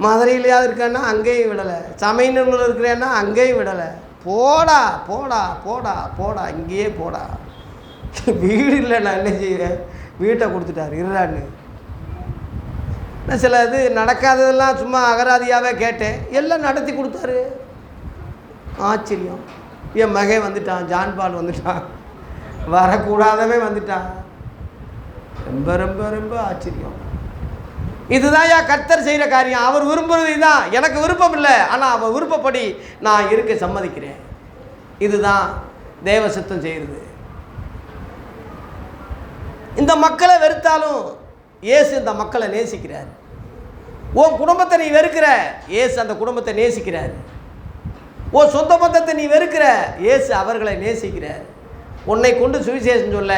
மதுரையிலையாவது இருக்கேன்னா அங்கேயும் விடலை, சமையனூரில் இருக்கிறேன்னா அங்கேயும் விடலை. போடா போடா போடா போடா, இங்கேயே போடா. வீடு இல்லை, நான் என்ன செய்வேன்? வீட்டை கொடுத்துட்டார் இருறான்னு. நான் சில இது நடக்காததெல்லாம் சும்மா அகராதியாகவே கேட்டேன், எல்லாம் நடத்தி கொடுத்தாரு. ஆச்சரியம். என் மகன் வந்துட்டான், ஜான் பால் வந்துட்டான், வரக்கூடாதவே வந்துட்டான். ரொம்ப ரொம்ப ரொம்ப ஆச்சரியம். இதுதான் கர்த்தர் செய்கிற காரியம். அவர் விரும்புறது இதுதான். எனக்கு விருப்பம் இல்லை, ஆனால் அவர் விருப்பப்படி நான் இருக்க சம்மதிக்கிறேன். இதுதான் தேவ சித்தம் செய்கிறது. இந்த மக்களை வெறுத்தாலும் இயேசு இந்த மக்களை நேசிக்கிறார். உன் குடும்பத்தை நீ வெறுக்கிற, இயேசு அந்த குடும்பத்தை நேசிக்கிறார். உன் சொந்த பந்தத்தை நீ வெறுக்கிற, இயேசு அவர்களை நேசிக்கிறார். உன்னை கொண்டு சுவிசேஷம் சொல்ல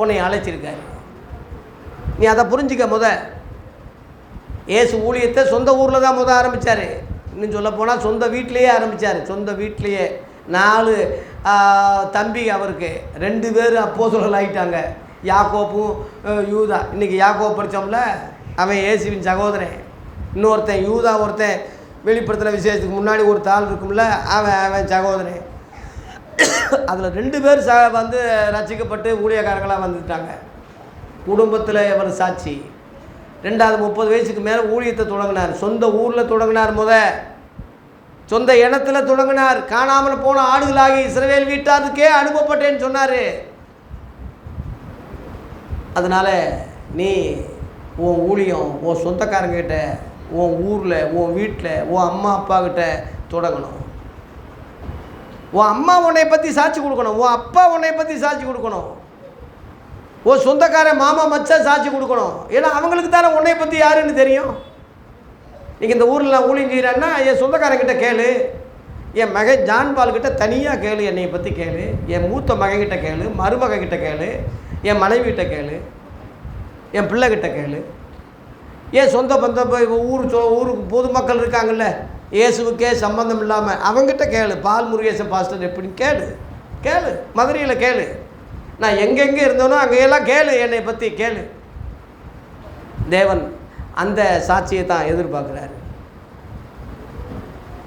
உன்னை அழைச்சிருக்காரு. நீ அதை புரிஞ்சிக்க. இயேசு ஊழியத்தை சொந்த ஊரில் தான் ஆரம்பித்தார். இன்னும் சொல்ல போனால் சொந்த வீட்டிலையே ஆரம்பித்தார். சொந்த வீட்டிலையே 4 தம்பி அவருக்கு, 2 பேர் அப்போஸ்தலர்கள் ஆகிட்டாங்க, யாக்கோப்பும் யூதா. இன்றைக்கி யாக்கோப்பு படித்தோம்ல, அவன் இயேசுவின் சகோதரன். இன்னொருத்தன் யூதா, ஒருத்தன் வெளிப்படுத்துகிற விசேஷத்துக்கு முன்னாடி ஒரு தாள் இருக்கும்ல, அவன் சகோதரன். அதில் 2 பேர் வந்து ரசிக்கப்பட்டு ஊழியக்காரங்களாக வந்துட்டாங்க. குடும்பத்தில் இவர் சாட்சி. 2வது 30 வயசுக்கு மேலே ஊழியத்தை தொடங்கினார். சொந்த ஊரில் தொடங்கினார். சொந்த இனத்தில் தொடங்கினார். காணாமல் போன ஆடுகளாகி இஸ்ரவேல் வீட்டாருக்கே அனுப்பப்பட்டேன்னு சொன்னார். அதனால் நீ உன் ஊழியம் உன் சொந்தக்காரங்கிட்ட, உன் ஊரில், உன் வீட்டில், உன் அம்மா அப்பா கிட்ட தொடங்கணும். உன் அம்மா உன்னை பற்றி சாட்சி கொடுக்கணும், உன் அப்பா உன்னை பற்றி சாட்சி கொடுக்கணும், உன் சொந்தக்காரன் மாமா மச்சான் சாட்சி கொடுக்கணும். ஏன்னா அவங்களுக்கு தானே உன்னை பற்றி யாருன்னு தெரியும். நீங்கள் இந்த ஊரில் நான் ஊழியம் செய்கிறேன்னா என் சொந்தக்காரங்கிட்ட கேளு, என் மகன் ஜான் பால்கிட்ட தனியாக கேளு, என்னை பற்றி கேளு, என் மூத்த மகன்கிட்ட கேளு, மருமகிட்ட கேளு, என் மனைவிகிட்ட கேளு, என் பிள்ளைகிட்ட கேளு, ஏன் சொந்த பந்தம் ஊருக்கு பொதுமக்கள் இருக்காங்கல்ல, இயேசுவுக்கே சம்பந்தம் இல்லாமல் அவங்ககிட்ட கேளு. பால் முருகேசன் பாஸ்டர் எப்படின்னு கேளு, மதுரையில் கேளு, நான் எங்கெங்கே இருந்தோனோ அங்கேயெல்லாம் கேளு, என்னை பற்றி கேளு. தேவன் அந்த சாட்சியை தான் எதிர்பார்க்குறாரு.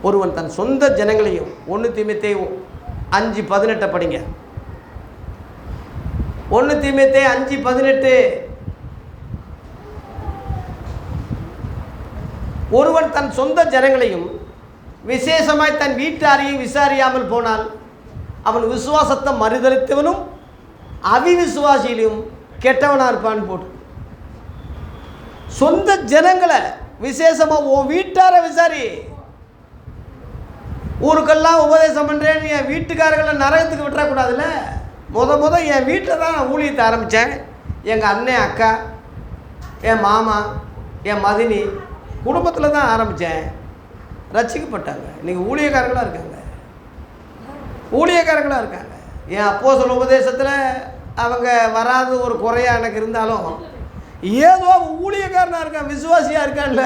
ஒருவன் தன் சொந்த ஜனங்களையும் 1 தீமோத்தேயு 5:18 படிங்க. 1 தீமோத்தேயு 5:18. ஒருவன் தன் சொந்த ஜனங்களையும் விசேஷமாய் தன் வீட்டாரையும் விசாரியாமல் போனால் அவன் விசுவாசத்தை மறுதலித்தவனும் அவிவிசுவாசியிலும் கெட்டவனாக இருப்பான்னு போட்டு. சொந்த ஜனங்களை விசேஷமாக உன் வீட்டாரை விசாரி. ஊருக்கெல்லாம் உபதேசம் பண்ணுறேன்னு என் வீட்டுக்காரர்களை நரகத்துக்கு விட்டுறக்கூடாதுல்ல. முத என் வீட்டில் தான் நான் ஊழியத்தை ஆரம்பித்தேன். எங்கள் அண்ணன், அக்கா, என் மாமா, என் மதினி குடும்பத்தில் தான் ஆரம்பித்தேன். ரட்சிக்கப்பட்டாங்க. இன்றைக்கி ஊழியக்காரங்களாக இருக்காங்க. என் அப்போஸ்தல உபதேசத்தில் அவங்க வராத ஒரு குறையாக எனக்கு இருந்தாலும் ஏதோ ஊழியக்காரனாக இருக்கான், விசுவாசியாக இருக்கான்ல.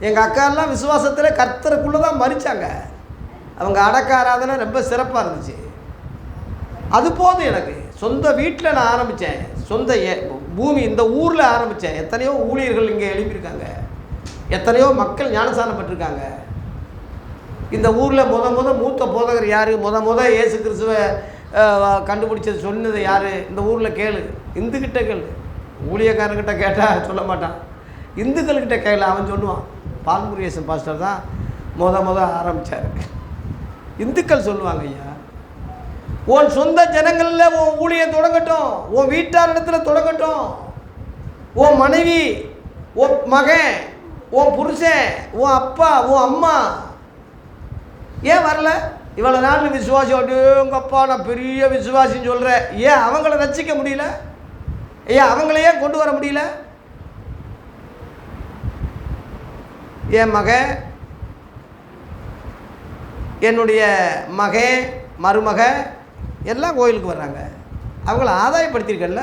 எங்கள் அக்காரெலாம் விசுவாசத்தில் கர்த்தருக்குள்ளே தான் மறித்தாங்க. அவங்க அடக்க ஆராதனை ரொம்ப சிறப்பாக இருந்துச்சு. அது போதும் எனக்கு. சொந்த வீட்டில் நான் ஆரம்பித்தேன், சொந்த பூமி இந்த ஊரில் ஆரம்பித்தேன். எத்தனையோ ஊழியர்கள் இங்கே எழுப்பியிருக்காங்க, எத்தனையோ மக்கள் ஞானஸ்நானம் பெற்றிருக்காங்க. இந்த ஊரில் மூத்த போதகர் யார், இயேசு கிறிஸ்துவை கண்டுபிடிச்சது சொன்னது யார், இந்த ஊரில் கேளு. இந்துக்கிட்ட கேளு, ஊழியக்காரங்கிட்ட கேட்டால் சொல்ல மாட்டான். இந்துக்கள்கிட்ட கேளு, அவன் சொல்லுவான். பால் முருகேசன் பாஸ்டர் தான் ஆரம்பித்தார். இந்துக்கள் சொல்லுவாங்க, ஐயா உன் சொந்த ஜனங்களில் உன் ஊழியம் தொடங்கட்டும், உன் வீட்டார் இடத்துல தொடங்கட்டும். உன் மனைவி, உன் மகன், உன் புருஷன், உன் அப்பா, உன் அம்மா ஏன் வரல? இவ்வளோ நாள் விசுவாசி, உங்கள் அப்பா நான் பெரிய விசுவாசின்னு சொல்கிறேன். ஏன் அவங்கள ரசிக்க முடியல? ஏன் அவங்களையே கொண்டு வர முடியல? என் மகன், என்னுடைய மகன், மருமக எல்லாம் கோயிலுக்கு வர்றாங்க. அவங்கள ஆதாயப்படுத்தியிருக்கல.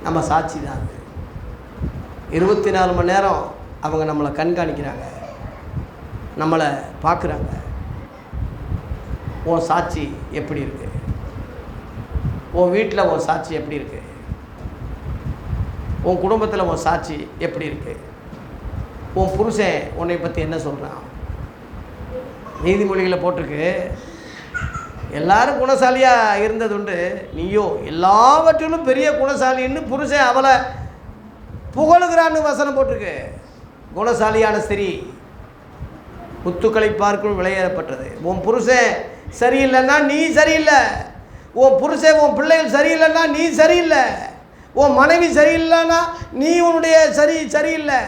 நம்ம சாட்சி தான். 24 மணி நேரம் அவங்க நம்மளை கண்காணிக்கிறாங்க, நம்மளை பார்க்குறாங்க. உன் சாட்சி எப்படி இருக்குது? உன் வீட்டில் உன் சாட்சி எப்படி இருக்குது? உன் குடும்பத்தில் உன் சாட்சி எப்படி இருக்குது? உன் புருஷன் உன்னை பற்றி என்ன சொல்கிறான்? நீதிமொழிகளை போட்டிருக்கு, எல்லாரும் குணசாலியாக இருந்தது உண்டு, நீயோ எல்லாவற்றிலும் பெரிய குணசாலின்னு புருஷன் அவளை புகழுகிறான்னு வசனம் போட்டிருக்கு. குணசாலியான ஸ்திரீ முத்துக்களை பார்க்கும் விளையாடப்பட்டது. உன் புருஷன் சரியில்லைன்னா நீ சரியில்லை, உன் புருஷன் உன் பிள்ளைகள் சரியில்லைன்னா நீ சரியில்லை, உன் மனைவி சரியில்லைன்னா நீ உன்னுடைய சரியில்லை.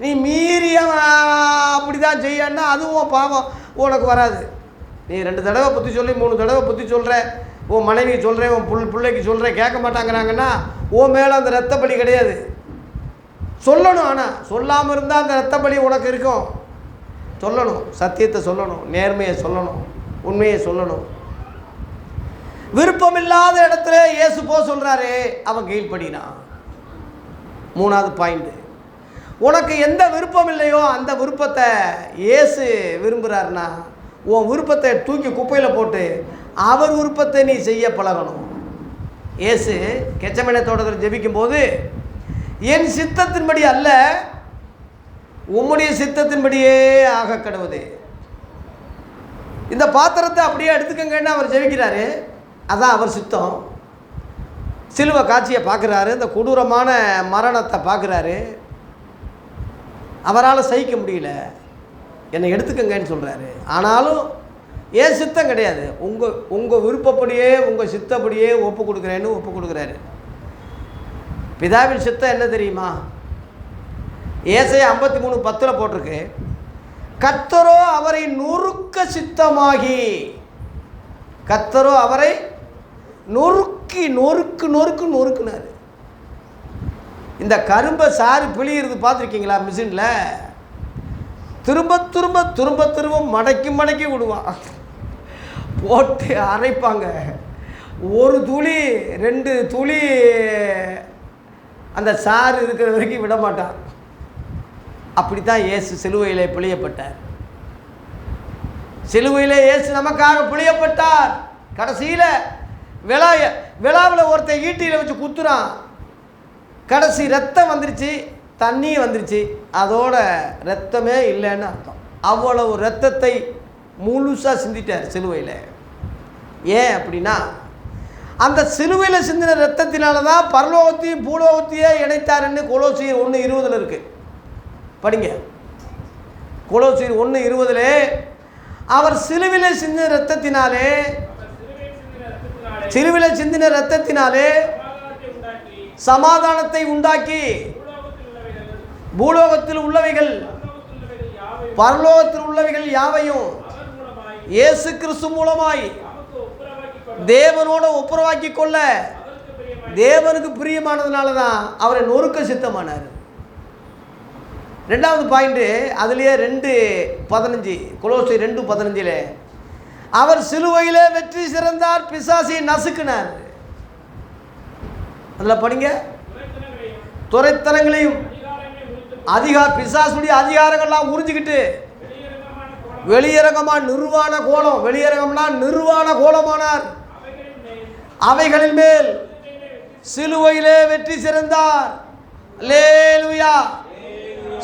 நீ மீறிய அப்படி தான் செய்யன்னா அதுவும் பாவம் உனக்கு வராது. நீ 2 தடவை புத்தி சொல்லி 3 தடவை புத்தி சொல்கிற, உன் மனைவிக்கு சொல்கிறேன், உன் பிள்ளைக்கு சொல்கிறேன், கேட்க மாட்டாங்கிறாங்கன்னா உன் மேலே அந்த ரத்தப்பலி கிடையாது. சொல்லணும், ஆனால் சொல்லாமல் இருந்தால் அந்த ரத்தப்பலி உனக்கு இருக்கும். சொல்லணும், சத்தியத்தை சொல்லணும், நேர்மையை சொல்லணும், உண்மையை சொல்லணும். விருப்பமில்லாத இடத்துல இயேசு போ சொல்கிறாரு, அவன் கீழ்ப்படினான். 3வது பாயிண்ட், உனக்கு எந்த விருப்பம் இல்லையோ அந்த விருப்பத்தை இயேசு விரும்புகிறாருன்னா உன் விருப்பத்தை தூக்கி குப்பையில் போட்டு அவர் விருப்பத்தை நீ செய்ய பழகணும். இயேசு கெச்சமனே தோட்டத்தில் ஜெபிக்கும்போது, என் சித்தத்தின்படி அல்ல உம்முடைய சித்தத்தின்படியே ஆக கடவுது, இந்த பாத்திரத்தை அப்படியே எடுத்துக்கங்கன்னு அவர் ஜெபிக்கிறாரு. அதான் அவர் சித்தம். சிலுவை காட்சியை பார்க்குறாரு, இந்த கொடூரமான மரணத்தை பார்க்குறாரு, அவரால் சகிக்க முடியல, என்னை எடுத்துக்கங்கன்னு சொல்கிறாரு. ஆனாலும் ஏன் சித்தம் கிடையாது, உங்கள் விருப்பப்படியே உங்கள் சித்தப்படியே ஒப்பு கொடுக்குறேன்னு ஒப்பு கொடுக்குறாரு. பிதாவின் சித்தம் என்ன தெரியுமா? ஏசாயா 53:10 போட்டிருக்கு, கர்த்தரோ அவரை நொறுக்க சித்தமாகி, கர்த்தரோ அவரை நொறுக்குனாரு. இந்த கரும்பை சாறு பிழியிறது பார்த்துருக்கீங்களா? மிஷினில் திரும்ப திரும்ப திரும்ப திரும்ப மடக்கி விடுவான், போட்டு அரைப்பாங்க. 1 துளி 2 துளி அந்த சாறு இருக்கிற வரைக்கும் விட மாட்டான். அப்படித்தான் இயேசு சிலுவையிலே பிழியப்பட்டார். சிலுவையிலே இயேசு நமக்காக பிழியப்பட்டார். கடைசியில் விழாவில் ஒருத்தன் ஈட்டியில் வச்சு குத்துறான், கடைசி ரத்தம் வந்துருச்சு, தண்ணி வந்துருச்சு, அதோட ரத்தமே இல்லைன்னு அர்த்தம். அவ்வளவு ரத்தத்தை முழுசாக சிந்திட்டார் சிலுவையில். ஏன் அப்படின்னா அந்த சிலுவையில் சிந்தின ரத்தத்தினால தான் பரலோகத்தையும் பூலோகத்தையே இணைத்தாருன்னு கொலோசியர் 1:20 இருக்குது. படிங்க, கொலோசியர் 1:20 அவர் சிலுவையில் சிந்தின ரத்தத்தினாலே சமாதானத்தை உண்டாக்கி பூலோகத்தில் உள்ளவைகள் பரலோகத்தில் உள்ளவைகள் யாவையும் இயேசு கிறிஸ்து மூலமாய் தேவனோட ஒப்புரவாக்கி கொள்ள தேவனுக்கு பிரியமானதுனால தான் அவரை நொறுக்க சித்தமானார். 2வது பாயிண்ட்டு அதுலேயே 2:15 கொலோசியர் 2:15 அவர் சிலுவையிலே வெற்றி சிறந்தார், பிசாசை நசுக்கினார். அதில் படிங்க, துரைத்தனங்களையும் பிசாசுடைய அதிகாரங்கள்லாம் உறிஞ்சிக்கிட்டு வெளியரங்கமாக நிர்வாண கோலம், வெளியரங்கம்னா நிர்வாண கோலமானார். அவைகளின் மேல் சிலுவையிலே வெற்றி சிறந்தார். அல்லேலூயா.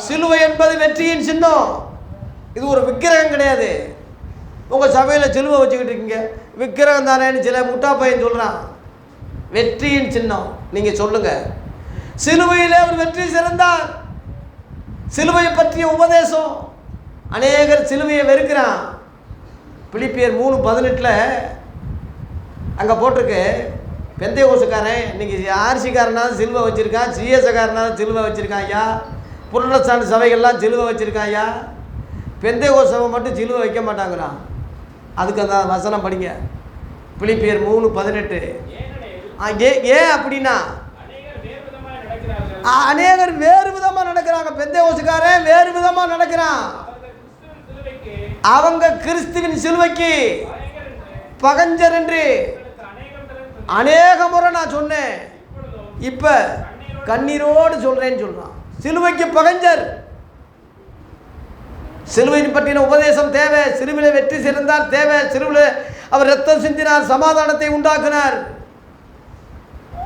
சிலுவை என்பது வெற்றியின் சின்னம். இது ஒரு விக்கிரகம் கிடையாது. உங்கள் சபையில் சிலுவை வச்சுக்கிட்டு இருக்கீங்க, விக்கிரகம் தானேன்னு சில முட்டா பையன் சொல்கிறான். வெற்றியின் சின்னம். நீங்கள் சொல்லுங்கள், சிலுவையிலே அவர் வெற்றி சிறந்தார். சிலுவையை பற்றிய உபதேசம். அநேகர் சிலுவையை வெறுக்கிறான். பிலிப்பியர் 3:18 அங்கே போட்டிருக்கு, பெந்தைகோசுக்காரன் இன்றைக்கி ஆர்சிக்காரனாலும் சிலுவை வச்சுருக்கான், சிஎஸ்காரனாலும் சிலுவை வச்சுருக்கான் ஐயா, புரட்டஸ்டாண்ட் சபைகள்லாம் சிலுவை வச்சுருக்கான் ஐயா, பெந்தைகோஸ் சபை மட்டும் சிலுவை வைக்க மாட்டாங்கிறான். அதுக்கு அந்த வசனம் படிங்க, பிலிப்பியர் 3:18. ஏன் அப்படின்னா அநேகர் வேறு விதமாக நடக்கிறாங்க. பெந்தைகோசுக்காரன் வேறு விதமாக நடக்கிறான். அவங்க கிறிஸ்துவின் சிலுவைக்கு பகஞ்சர் என்று அநேக முறை நான் சொன்னேன், இப்போ கண்ணீரோடு சொல்கிறேன்னு சொல்கிறான். சிலுவைக்கு பகஞ்சர். சிலுவையின் பற்றின உபதேசம் தேவை. சிலுவையில் வெற்றி சிறந்தார் தேவை. சிலுவையில் அவர் ரத்தம் சிந்தினார், சமாதானத்தை உண்டாக்குனார்.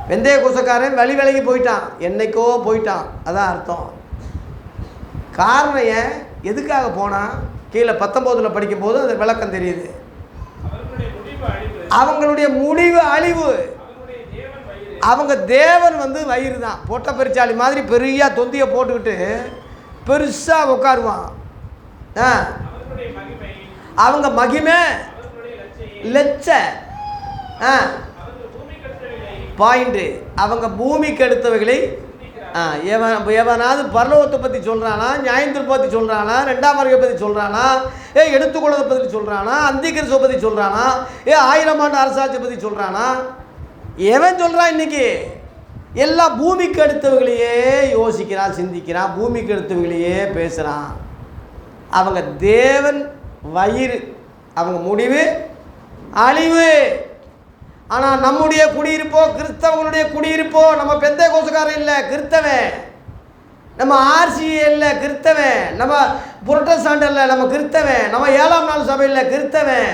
பெந்தைகோசுக்காரன் விலகி போயிட்டான், என்னைக்கோ போயிட்டான். அதான் அர்த்தம். காரணம் ஏன், எதுக்காக போனான்? கீழே 19 படிக்கும்போது அந்த விளக்கம் தெரியுது. அவங்களுடைய முடிவு அழிவு. அவங்க தேவன் வந்து வயிறு தான். பொட்டை பெருச்சாளி மாதிரி பெரிய தொந்தியை போட்டுக்கிட்டு பெருசாக உட்காருவான். அவங்க மகிமை லட்ச பாயிண்ட்டு. அவங்க பூமிக்கு எடுத்தவைகளை எவனாவது பரலோகத்தை பற்றி சொல்கிறானா, நியாயத்தை பற்றி சொல்கிறானா, ரெண்டாம் வருகை பற்றி சொல்கிறானா, எடுத்துக்கொள்ளதை பற்றி சொல்கிறானா, அந்திகிறிஸ்துவை பற்றி சொல்கிறானா, 1000 ஆண்டு அரசாட்சியை பற்றி சொல்கிறானா, எவன் சொல்கிறான்? இன்றைக்கி எல்லாம் பூமிக்கு எடுத்தவங்களையே யோசிக்கிறான், சிந்திக்கிறான், பூமிக்கு எடுத்தவங்களையே பேசுகிறான். அவங்க தேவன் வயிறு, அவங்க முடிவு அழிவு. ஆனால் நம்முடைய குடியிருப்போ, கிறிஸ்தவங்களுடைய குடியிருப்போ, நம்ம பெந்தை கோசுக்காரன் இல்லை, கிறிஸ்தவன். நம்ம ஆர்சி இல்லை, கிறிஸ்தவன். நம்ம புரொட்டஸ்டாண்ட் இல்லை, நம்ம கிறிஸ்தவன். நம்ம 7ஆம் நாள் சபை இல்லை, கிறிஸ்தவன்.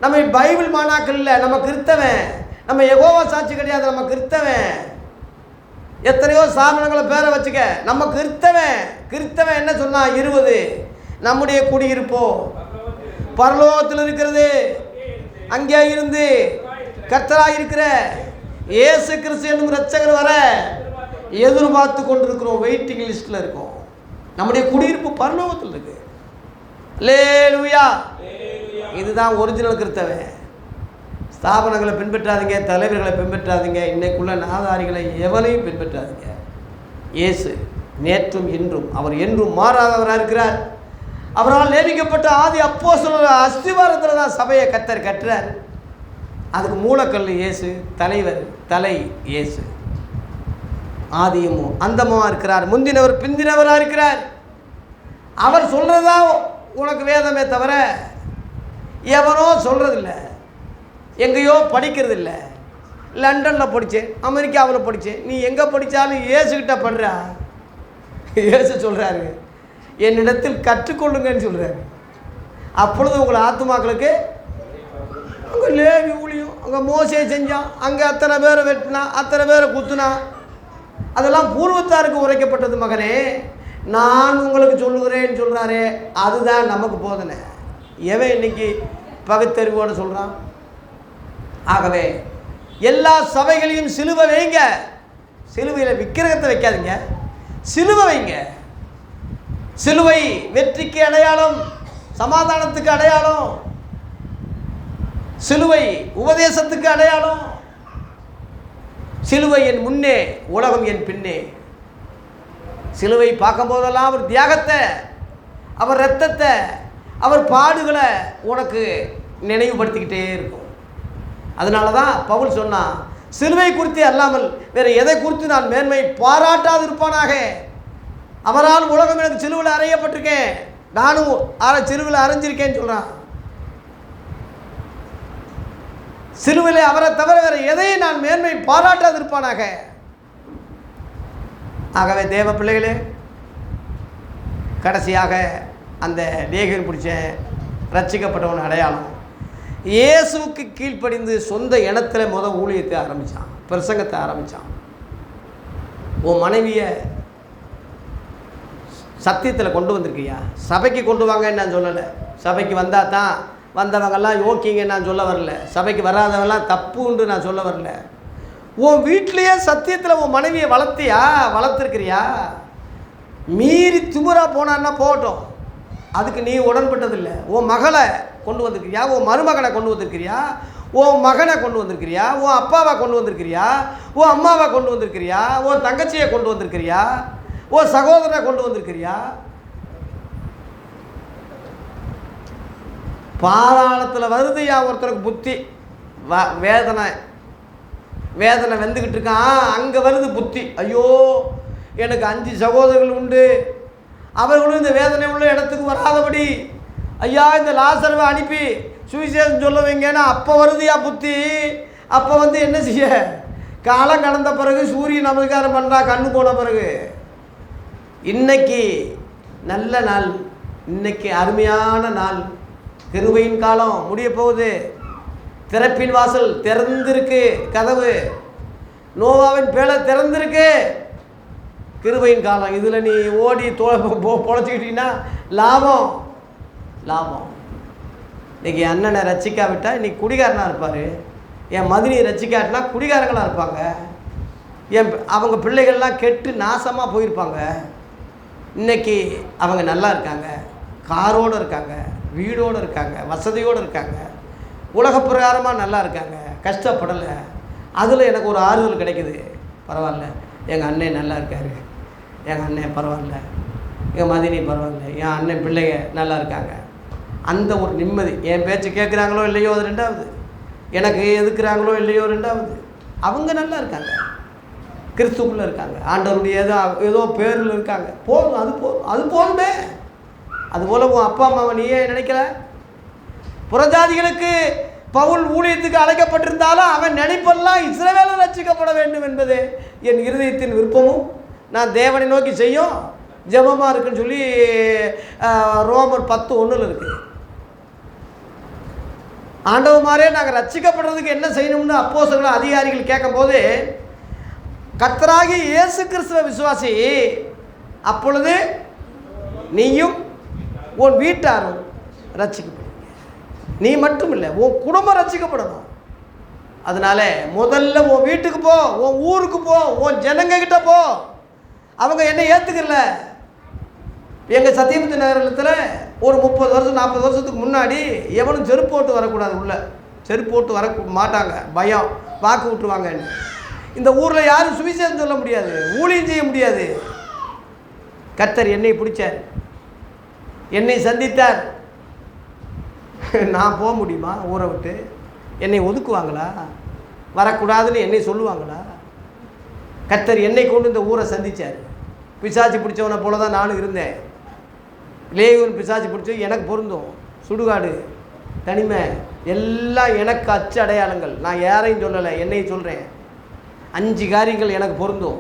நம்ம பைபிள் மாணாக்கள் இல்லை, நம்ம கிறிஸ்தவன். நம்ம யெகோவா சாட்சி கிடையாது, நம்ம கிறிஸ்தவன். எத்தனையோ சாமனங்களை பேரை வச்சுக்க, நம்ம கிறிஸ்தவன். கிறிஸ்தவன் என்ன சொன்னா? 20. நம்முடைய குடியிருப்போ பரலோகத்தில் இருக்கிறது. அங்கே இருந்து கர்த்தராக இருக்கிற இயேசு கிறிஸ்து என்னும் இரட்சகர் வர எதிர்பார்த்து கொண்டிருக்கிறோம். வெயிட்டிங் லிஸ்ட்டில் இருக்கோம். நம்முடைய குடியிருப்பு பரலோகத்தில் இருக்கு. அல்லேலூயா. இதுதான் ஒரிஜினல் கிறிஸ்தவன். ஸ்தாபனங்களை பின்பற்றாதீங்க, தலைவர்களை பின்பற்றாதீங்க, இன்னைக்குள்ள நாதாரிகளை எவனையும் பின்பற்றாதீங்க. இயேசு நேற்றும் இன்றும் அவர் என்றும் மாறாதவராக இருக்கிறார். அவரால் நியமிக்கப்பட்ட ஆதி அப்போஸ்தலர் அஸ்திவாரத்தில் தான் சபையை கர்த்தர் கட்டுறார். அதுக்கு மூலக்கல் இயேசு, தலைவர் தலை இயேசு. ஆதியமும் அந்தமாக இருக்கிறார், முந்தினவர் பிந்தினவராக இருக்கிறார். அவர் சொல்கிறதா உனக்கு வேதமே தவிர எவனோ சொல்கிறதில்லை, எங்கேயோ படிக்கிறது இல்லை. லண்டனில் படித்தேன், அமெரிக்காவில் படித்தேன். நீ எங்கே படித்தாலும் இயேசுக்கிட்ட படுறா. இயேசு சொல்கிறாரு, என்னிடத்தில் கற்றுக்கொள்ளுங்கன்னு சொல்கிறாரு. அப்பொழுது உங்கள் ஆத்துமாக்களுக்கு அங்கே லேவி ஊழியம், அங்கே மோசே செஞ்சான், அங்கே அத்தனை பேரை வெட்டினா, அத்தனை பேரை குத்துனா, அதெல்லாம் பூர்வத்தாருக்கு உரைக்கப்பட்டது. மகனே, நான் உங்களுக்கு சொல்லுகிறேன்னு சொல்கிறாரே, அதுதான் நமக்கு போதனை. எவன் இன்னைக்கு பகுத்தறிவோடு சொல்கிறான்? ஆகவே எல்லா சபைகளையும் சிலுவை வைங்க. சிலுவையில் விக்கிரகத்தை வைக்காதீங்க, சிலுவை வைங்க. சிலுவை வெற்றிக்கு அடையாளம், சமாதானத்துக்கு அடையாளம். சிலுவை உபதேசத்துக்கு அடையாளம். சிலுவை என் முன்னே, உலகம் என் பின்னே. சிலுவை பார்க்கும் போதெல்லாம் அவர் தியாகத்தை, அவர் இரத்தத்தை, அவர் பாடுகளை உனக்கு நினைவுபடுத்திக்கிட்டே இருக்கும். அதனால தான் பவுல் சொன்னான், சிலுவை குறித்து அல்லாமல் வேறு எதை குறித்து நான் மேன்மை பாராட்டாது இருப்பானாக. அவரால் உலகம் எனக்கு சிலுவையில் அறையப்பட்டிருக்கேன், நானும் சிலுவையில் அரைஞ்சிருக்கேன்னு சொல்கிறான். சிலுவையில் அவரை தவிர வேறு எதையும் நான் மேன்மை பாராட்டாது இருப்பானாக. ஆகவே தேவ பிள்ளைகளே, கடைசியாக அந்த லேகியன் பிடிச்ச ரட்சிக்கப்பட்டவன் அடையாளம், இயேசுவுக்கு கீழ்ப்படிந்து சொந்த இனத்தில் ஊழியத்தை ஆரம்பித்தான், பிரசங்கத்தை ஆரம்பித்தான். உன் மனைவியை சத்தியத்தில் கொண்டு வந்திருக்கியா? சபைக்கு கொண்டு வாங்கன்னு நான் சொல்லலை. சபைக்கு வந்தால் தான் வந்தவங்கெல்லாம் யோக்கியங்கன்னு நான் சொல்ல வரல. சபைக்கு வராதவங்கெல்லாம் தப்புன்னு நான் சொல்ல வரல. உன் வீட்டிலையே சத்தியத்தில் உன் மனைவியை வளர்த்துருக்கிறியா? மீறி திமுறா போனான்னா போகட்டும், அதுக்கு நீ உடன்பட்டதில்லை. உன் மகளை கொண்டு வந்திருக்கிறியா? உன் மருமகனை கொண்டு வந்திருக்கிறியா? உன் மகனை கொண்டு வந்திருக்கிறியா? உன் அப்பாவை கொண்டு வந்திருக்கிறியா? உன் அம்மாவை கொண்டு வந்திருக்கிறியா? உன் தங்கச்சியை கொண்டு வந்திருக்கிறியா? உன் சகோதரனை கொண்டு வந்திருக்கிறியா? பாதாளத்தில் வருதுயா ஒருத்தருக்கு புத்தி, வேதனை வந்துக்கிட்டு இருக்கான், அங்கே வருது புத்தி. ஐயோ, எனக்கு 5 சகோதரர்கள் உண்டு, அவர்களும் இந்த வேதனை உள்ள இடத்துக்கு வராதபடி ஐயா இந்த லாசருவை அனுப்பி சுவிசேஷம் சொல்ல வைங்கன்னா அப்போ வருதுயா புத்தி. அப்போ என்ன செய்ய? காலம் கடந்த பிறகு சூரியன் நமஸ்காரம் பண்ணுறா, கண்ணு போன பிறகு. இன்னைக்கு நல்ல நாள், இன்னைக்கு அருமையான நாள், கிருபையின் காலம் முடிய போகுது. திறப்பின் வாசல் திறந்திருக்கு, கதவு நோவாவின் பேழை திறந்திருக்கு. கிருபையின் காலம். இதில் நீ ஓடி பொழைச்சிக்கிட்டீங்கன்னா லாபம். இன்றைக்கி என் அண்ணனை ரசிக்காவிட்டால் இன்றைக்கி குடிகாரனாக இருப்பார். என் மதினியை ரசிக்காட்டினா குடிகாரங்களாக இருப்பாங்க. அவங்க பிள்ளைகள்லாம் கெட்டு நாசமாக போயிருப்பாங்க. இன்றைக்கி அவங்க நல்லா இருக்காங்க, காரோடு இருக்காங்க, வீடோடு இருக்காங்க, வசதியோடு இருக்காங்க, உலக பிரகாரமாக நல்லா இருக்காங்க, கஷ்டப்படலை. அதில் எனக்கு ஒரு ஆறுதல் கிடைக்குது. பரவாயில்ல, எங்கள் அண்ணன் நல்லா இருக்கார், எங்கள் அண்ணன் பரவாயில்ல, எங்கள் மதினி பரவாயில்ல, என் அண்ணன் பிள்ளைங்க நல்லா இருக்காங்க. அந்த ஒரு நிம்மதி. என் பேச்சு கேட்குறாங்களோ இல்லையோ அது ரெண்டாவது, எனக்கு எதுக்குறாங்களோ இல்லையோ ரெண்டாவது, அவங்க நல்லா இருக்காங்க, கிறிஸ்துக்குள்ளே இருக்காங்க, ஆண்டவருடைய ஏதோ பேரில் இருக்காங்க. போதும், அது போதுமே. அதுபோல் உன் அப்பா அம்மாவை நீயே நினைக்கல? புறஜாதிகளுக்கு பவுல் ஊழியத்துக்கு அழைக்கப்பட்டிருந்தாலும் அவன் நினைப்பெல்லாம் இஸ்ரவேலர் ரட்சிக்கப்பட வேண்டும் என்பது என் இருதயத்தின் விருப்பமும் நான் தேவனை நோக்கி செய்யும் ஜெபமாக இருக்குன்னு சொல்லி ரோமர் 10:1 இருக்குது. ஆண்டவமாரே நாங்கள் ரட்சிக்கப்படுறதுக்கு என்ன செய்யணும்னு அப்போஸ்தலர்கள் அதிகாரிகள் கேட்கும்போது, கர்த்தராகிய இயேசு கிறிஸ்துவை விசுவாசி, அப்பொழுது நீயும் உன் வீட்டாரும் ரட்சிக்கப்படும். நீ மட்டும் இல்லை, உன் குடும்பம் ரட்சிக்கப்படணும். அதனால் முதல்ல உன் வீட்டுக்கு போ, உன் ஊருக்கு போ, உன் ஜனங்கக்கிட்ட போ. அவங்க என்ன ஏற்றுக்கல. எங்கள் சத்தியமூர்த்தி நகரத்தில் ஒரு 30 வருஷம் 40 வருஷத்துக்கு முன்னாடி எவனும் செருப்பு போட்டு வரக்கூடாது, உள்ள செருப்பு போட்டு வர மாட்டாங்க, பயம், வாக்கு விட்டுருவாங்கன்னு. இந்த ஊரில் யாரும் சுவிசேஷம் சொல்ல முடியாது, ஊழியம் செய்ய முடியாது. கர்த்தர் என்னை பிடிச்சார், என்னை சந்தித்தார். நான் போக முடியுமா ஊரை விட்டு? என்னை ஒதுக்குவாங்களா? வரக்கூடாதுன்னு என்னை சொல்லுவாங்களா? கர்த்தர் என்னை கொண்டு இந்த ஊரை சந்தித்தார். பிசாசி பிடிச்சவனை போல தான் நானும் இருந்தேன். லேயூன் பிசாசி பிடிச்சி எனக்கு பொருந்தும். சுடுகாடு, தனிமை எல்லாம் எனக்கு அச்சு அடையாளங்கள். நான் யாரையும் சொல்லலை, என்னையும் சொல்கிறேன். 5 காரியங்கள் எனக்கு பொருந்தும்.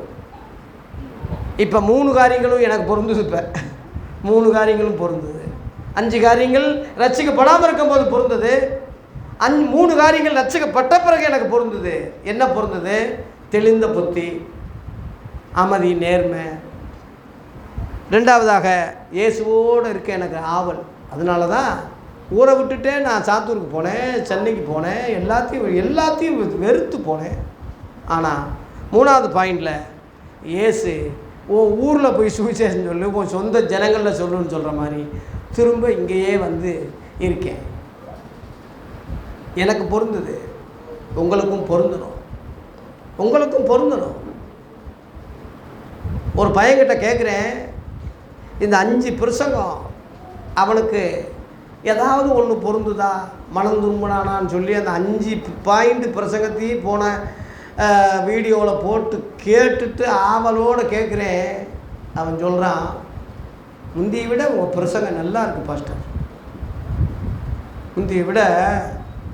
இப்போ 3 காரியங்களும் எனக்கு பொருந்துது. இப்போ 3 காரியங்களும் பொருந்தது. 5 காரியங்கள் ரட்சிக்கப்படாமல் இருக்கும்போது பொருந்தது. 3 காரியங்கள் ரட்சிக்கப்பட்ட பிறகு எனக்கு பொருந்தது. என்ன பொருந்தது? தெளிந்த புத்தி, அமைதி, நேர்மை. 2வதாக இயேசுவோடு இருக்க எனக்கு ஆவல். அதனால தான் ஊரை விட்டுட்டே நான் சாத்தூருக்கு போனேன், சென்னைக்கு போனேன், எல்லாத்தையும் வெறுத்து போனேன். ஆனால் 3வது பாயிண்டில் இயேசு உன் ஊரில் போய் சுவிசேஷம் சொல்லு, உன் சொந்த ஜனங்களில் சொல்லுன்னு சொல்கிற மாதிரி திரும்ப இங்கேயே வந்து இருக்கேன். எனக்கு பொருந்தது, உங்களுக்கும் பொருந்தணும், உங்களுக்கும் பொருந்தணும். ஒரு பையன்கிட்ட கேட்குறேன், இந்த 5 பிரசங்கம் அவனுக்கு ஏதாவது ஒன்று பொருந்துதா, மனம் திரும்பினானான்னு சொல்லி அந்த 5 பாயிண்ட் பிரசங்கத்தையும் போன வீடியோவில் போட்டு கேட்டுட்டு ஆவலோடு கேட்குறேன். அவன் சொல்கிறான், முந்தியை விட உங்கள் பிரசங்கம் நல்லா இருக்குது பாஸ்டர், முந்தியை விட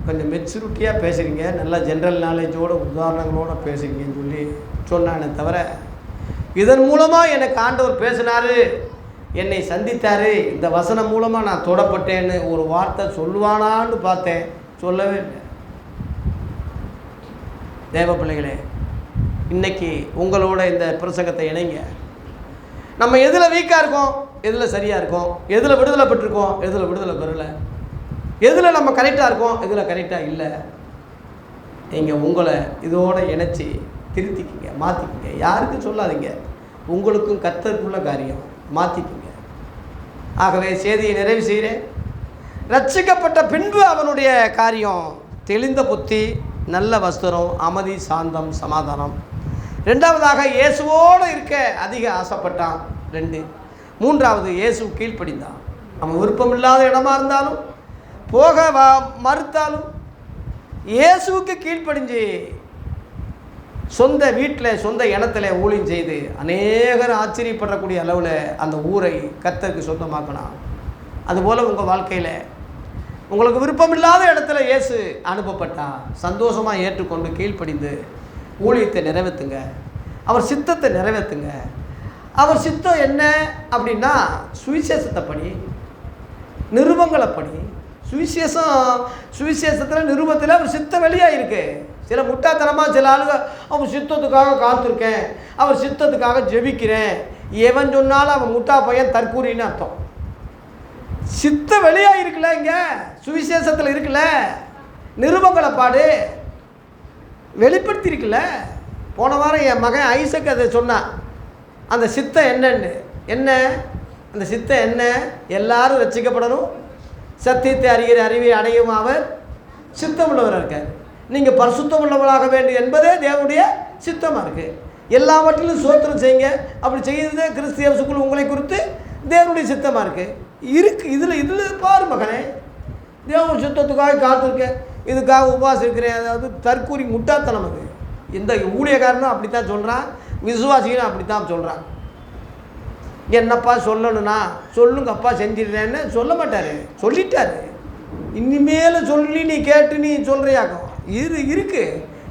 கொஞ்சம் மெச்சூரிட்டியாக பேசுகிறீங்க, நல்லா ஜென்ரல் நாலேஜோட உதாரணங்களோடு பேசுகிறீங்கன்னு சொல்லி சொன்னானே தவிர, இதன் மூலமாக எனக்கு ஆண்டவர் பேசினார், என்னை சந்தித்தார், இந்த வசனம் மூலமாக நான் தொடப்பட்டேன்னு ஒரு வார்த்தை சொல்லுவானான்னு பார்த்தேன். சொல்லவே இல்லை. தேவ பிள்ளைகளே, இன்றைக்கி உங்களோட இந்த பிரசங்கத்தை இணைங்க. நம்ம எதில் வீக்காக இருக்கோம், எதில் சரியாக இருக்கோம், எதில் விடுதலை பெற்றிருக்கோம், எதில் விடுதலை பெறலை, எதில் நம்ம கரெக்டாக இருக்கோம், எதில் கரெக்டாக இல்லை. நீங்கள் உங்களை இதோடு இணைச்சி திருத்திக்கிங்க, மாற்றிக்கிங்க. யாருக்கும் சொல்லாதீங்க, உங்களுக்கும் கர்த்தருக்குள்ள காரியம், மாற்றிக்கிங்க. ஆகவே செய்தியை நிறைவு செய்கிறேன். ரட்சிக்கப்பட்ட பின்பு அவனுடைய காரியம் தெளிந்த புத்தி, நல்ல வஸ்திரம், அமைதி, சாந்தம், சமாதானம். 2வதாக இயேசுவோடு இருக்க அதிக ஆசைப்பட்டான். 2. 3வது இயேசு கீழ்ப்படிந்தான். அவன் விருப்பமில்லாத இடமா இருந்தாலும் போக மறுத்தாலும் இயேசுவுக்கு கீழ்ப்படிஞ்சு சொந்த வீட்டில் சொந்த இடத்துல ஊழியம் செய்து அநேகர் ஆச்சரியப்படக்கூடிய அளவில் அந்த ஊரை கர்த்தருக்கு சொந்தமாக்கினான். அதுபோல் உங்கள் வாழ்க்கையில் உங்களுக்கு விருப்பமில்லாத இடத்துல இயேசு அனுப்பப்பட்டா சந்தோஷமாக ஏற்றுக்கொண்டு கீழ்ப்படிந்து ஊழியத்தை நிறைவேற்றுங்க. அவர் சித்தத்தை நிறைவேற்றுங்க. அவர் சித்தம் என்ன அப்படின்னா, சுவிசேஷத்தை படி, நிருபங்களை படி. சுவிசேஷத்தில் நிருபத்தில் அவர் சித்தம் வெளியாக இருக்கு. சில முட்டாத்தனமாக சில ஆளுங்க அவர் சித்தத்துக்காக காத்திருக்கேன், அவர் சித்தத்துக்காக ஜெபிக்கிறேன், எவன் சொன்னாலும் அவன் முட்டா பையன் தற்கூரின்னு அர்த்தம். சித்த வெளியாக இருக்குல்ல, இங்கே சுவிசேஷத்தில் இருக்குல்ல, நிருபங்களை பாடு வெளிப்படுத்தி இருக்குல்ல. போன வாரம் என் மகன் ஐசக் அதை சொன்னான். அந்த சித்தம் என்னன்னு, என்ன அந்த சித்தம் என்ன? எல்லாரும் ரட்சிக்கப்படணும், சத்தியத்தை அறிகிற அறிவை அடையும் அவர் சித்தம் உள்ளவராக இருக்கார். நீங்கள் பரிசுத்தம் உள்ளவராக வேண்டும் என்பதே தேவனுடைய சித்தமாக இருக்குது. எல்லாவற்றிலும் சோத்திரம் செய்யுங்க. அப்படி செய்யறதே கிறிஸ்து இயேசுக்குள் உங்களை குறித்து தேவனுடைய சித்தமாக இருக்குது. இதில் பாரு மகனே, தேவன் சித்தத்துக்காக காத்திருக்கேன், இதுக்காக உபவாசம் இருக்கிறேன். அதாவது தற்கூரி முட்டாத்தனம். அது இந்த ஊழியக்காரனும் அப்படி தான் சொல்கிறான், விசுவாசிகளும் அப்படி தான் சொல்கிறான். என்னப்பா சொல்லணும்னா சொல்லுங்கப்பா செஞ்சிடுறேன்னு சொல்ல மாட்டார், சொல்லிட்டாரு. இனிமேல் சொல்லி நீ கேட்டு நீ சொல்கிறியாக்கும் இருக்குது.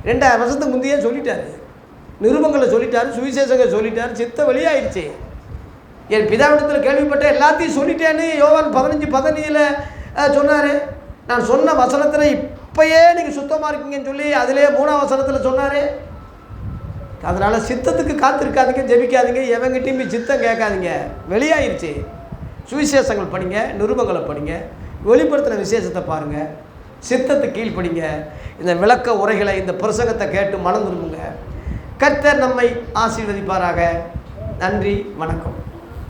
2000 வருஷத்துக்கு முந்தையே சொல்லிட்டாரு, நிருபங்களை சொல்லிட்டாரு, சுவிசேஷங்களை சொல்லிட்டாரு, சித்த வெளியாயிடுச்சு. என் பிதாவிடத்தில் கேள்விப்பட்ட எல்லாத்தையும் சொல்லிட்டேன்னு யோவான் 15:15 சொன்னார். நான் சொன்ன வசனத்தில் இப்போயே நீங்கள் சுத்தமாக இருக்கீங்கன்னு சொல்லி அதிலே 3ஆம் வசனத்தில் சொன்னார். அதனால் சித்தத்துக்கு காத்திருக்காதீங்க, ஜெபிக்காதீங்க, எவங்கிட்டையும் போய் சித்தம் கேட்காதீங்க. வெளியாயிருச்சு. சுவிசேஷங்கள் படிங்க, நிருபங்களை படிங்க, வெளிப்படுத்தின விசேஷத்தை பாருங்கள், சித்தத்துக்கு கீழ்ப்படிங்க. இந்த விளக்க உரைகளை, இந்த பிரசங்கத்தை கேட்டு மனம் திரும்புங்க. கர்த்தர் நம்மை ஆசீர்வதிப்பாராக. நன்றி, வணக்கம்.